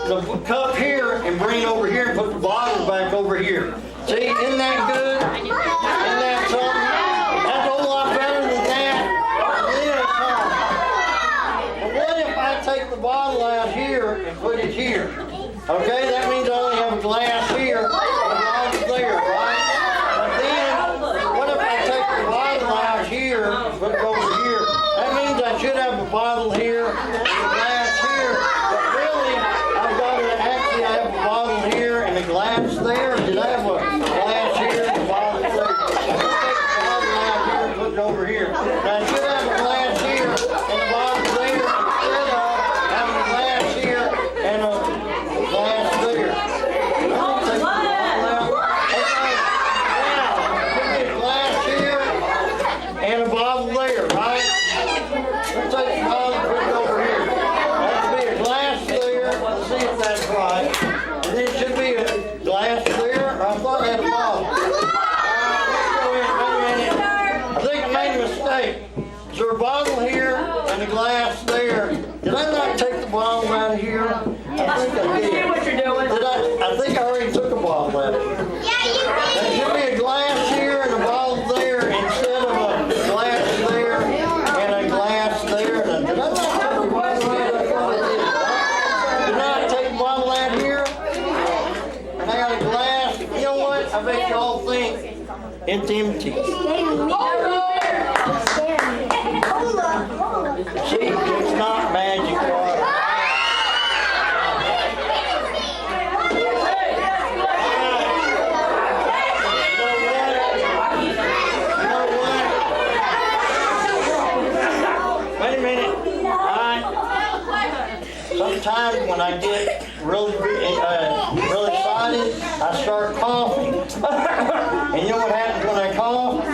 the cup here and bring it over here and put the bottle back over here. See, isn't that good? Isn't that something? That's a whole lot better than that. But what if I take the bottle out here and put it here? Okay, that means I only have a glass here and a bottle there, right? But then, what if I take the bottle out here and put it over here? That means I should have a bottle here and a glass here. But really, I've got to actually have a bottle here and a glass there. Did I have a glass here and a bottle there? I'm going to take the bottle out here and put it over here. Now, I should have a glass here and a bottle there instead of having a glass here and a glass there. I'll take the bottle out. Okay, now, put me a glass here and a bottle there, right? Let's take the bottle and put it over here. That should be a glass there. Let's see if that's right. And then it should be a glass there. I thought I had a bottle. Let's go in. Wait a minute. I think I made a mistake. Is there a bottle here and a glass there? Did I not take the bottle out of here? I think I did. I see what you're doing. I think I already took a bottle out of here. There should be a glass here and a bottle there instead of a glass there and a glass there. Did I not take the bottle out? I thought I did. Did I not take the bottle out here? And I got a glass. You know what? I bet y'all think it's empty. See, it's not magic water. sometimes when I get really excited, I start coughing. And you know what happens when I cough?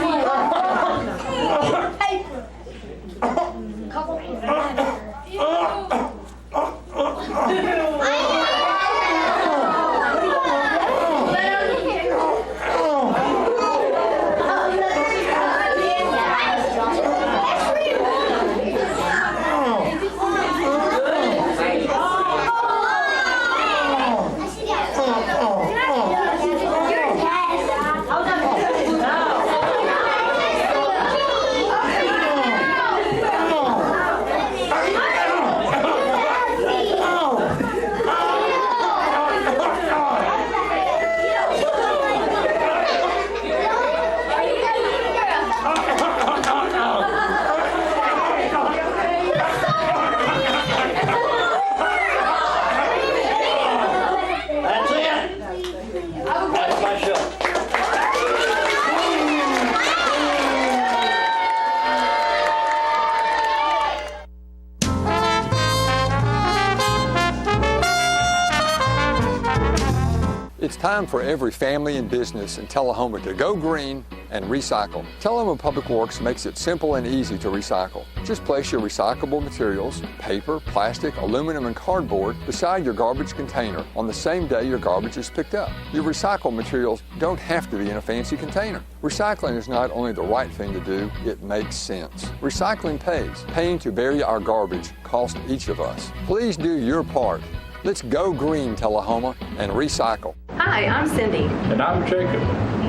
It's time for every family and business in Tullahoma to go green and recycle. Tullahoma Public Works makes it simple and easy to recycle. Just place your recyclable materials, paper, plastic, aluminum, and cardboard beside your garbage container on the same day your garbage is picked up. Your recycled materials don't have to be in a fancy container. Recycling is not only the right thing to do, it makes sense. Recycling pays. Paying to bury our garbage costs each of us. Please do your part. Let's go green, Tullahoma, and recycle. Hi, I'm Cindy. And I'm Jacob.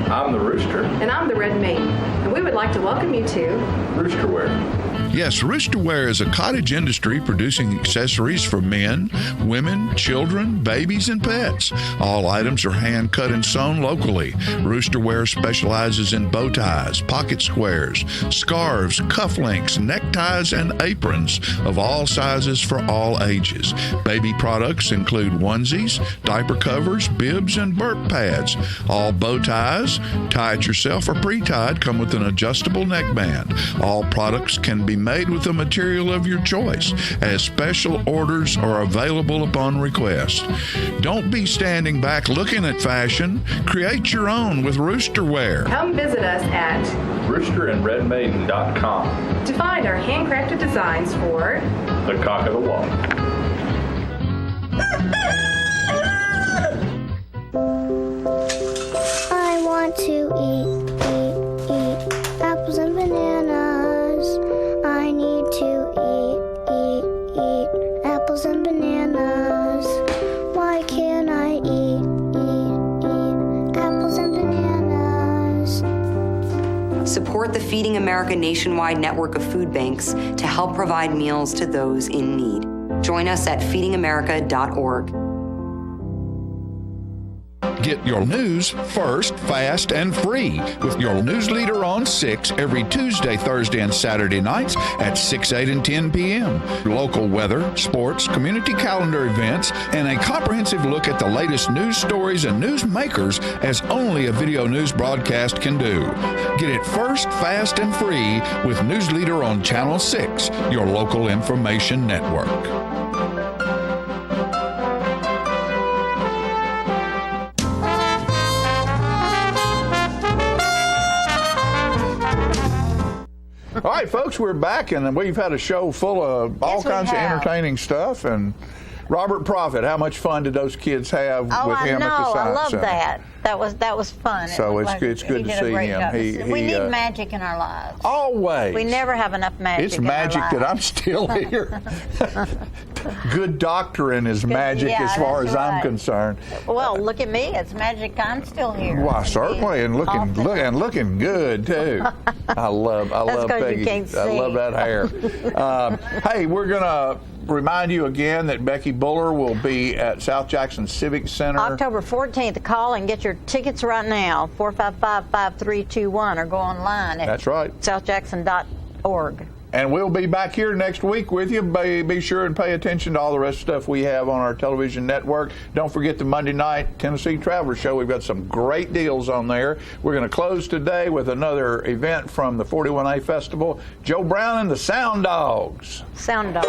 I'm the Rooster. And I'm the Red Maiden. And we would like to welcome you to Roosterware. Yes, Roosterware is a cottage industry producing accessories for men, women, children, babies, and pets. All items are hand cut and sewn locally. Roosterware specializes in bow ties, pocket squares, scarves, cufflinks, neckties, and aprons of all sizes for all ages. Baby products include onesies, diaper covers, bibs, and burp pads. All bow ties, tie it yourself or pre-tied, come with an adjustable neckband. All products can be made with the material of your choice, as special orders are available upon request. Don't be standing back looking at fashion. Create your own with Roosterware. Come visit us at roosterandredmaiden.com to find our handcrafted designs for the cock of the walk. I want to eat apples and bananas. I need to eat apples and bananas. Why can't I eat apples and bananas? Support the Feeding America nationwide network of food banks to help provide meals to those in need. Join us at feedingamerica.org. Get your news first, fast, and free with your news leader on 6 every Tuesday, Thursday, and Saturday nights at 6, 8, and 10 p.m. Local weather, sports, community calendar events, and a comprehensive look at the latest news stories and news makers as only a video news broadcast can do. Get it first, fast, and free with News Leader on Channel 6, your local information network. All right, folks, we're back, and we've had a show full of all kinds of entertaining stuff. And Robert Prophet, how much fun did those kids have with him at the Science I love Center? that. That was fun. So it's good to see him. We need magic in our lives. Always. We never have enough magic. It's in magic our that I'm lives. still here. Good doctrine is magic as far as I'm concerned. Well, look at me. It's magic. I'm still here. Why, certainly, and looking good too. I love Peggy. You can't see. I love that hair. Hey, we're gonna remind you again that Becky Buller will be at South Jackson Civic Center October 14th. Call and get your tickets right now. 455-5321, or go online at southjackson.org. And we'll be back here next week with you. Be sure and pay attention to all the rest of the stuff we have on our television network. Don't forget the Monday night Tennessee Traveler Show. We've got some great deals on there. We're going to close today with another event from the 41A Festival. Joe Brown and the Sound Dogs. Sound Dogs.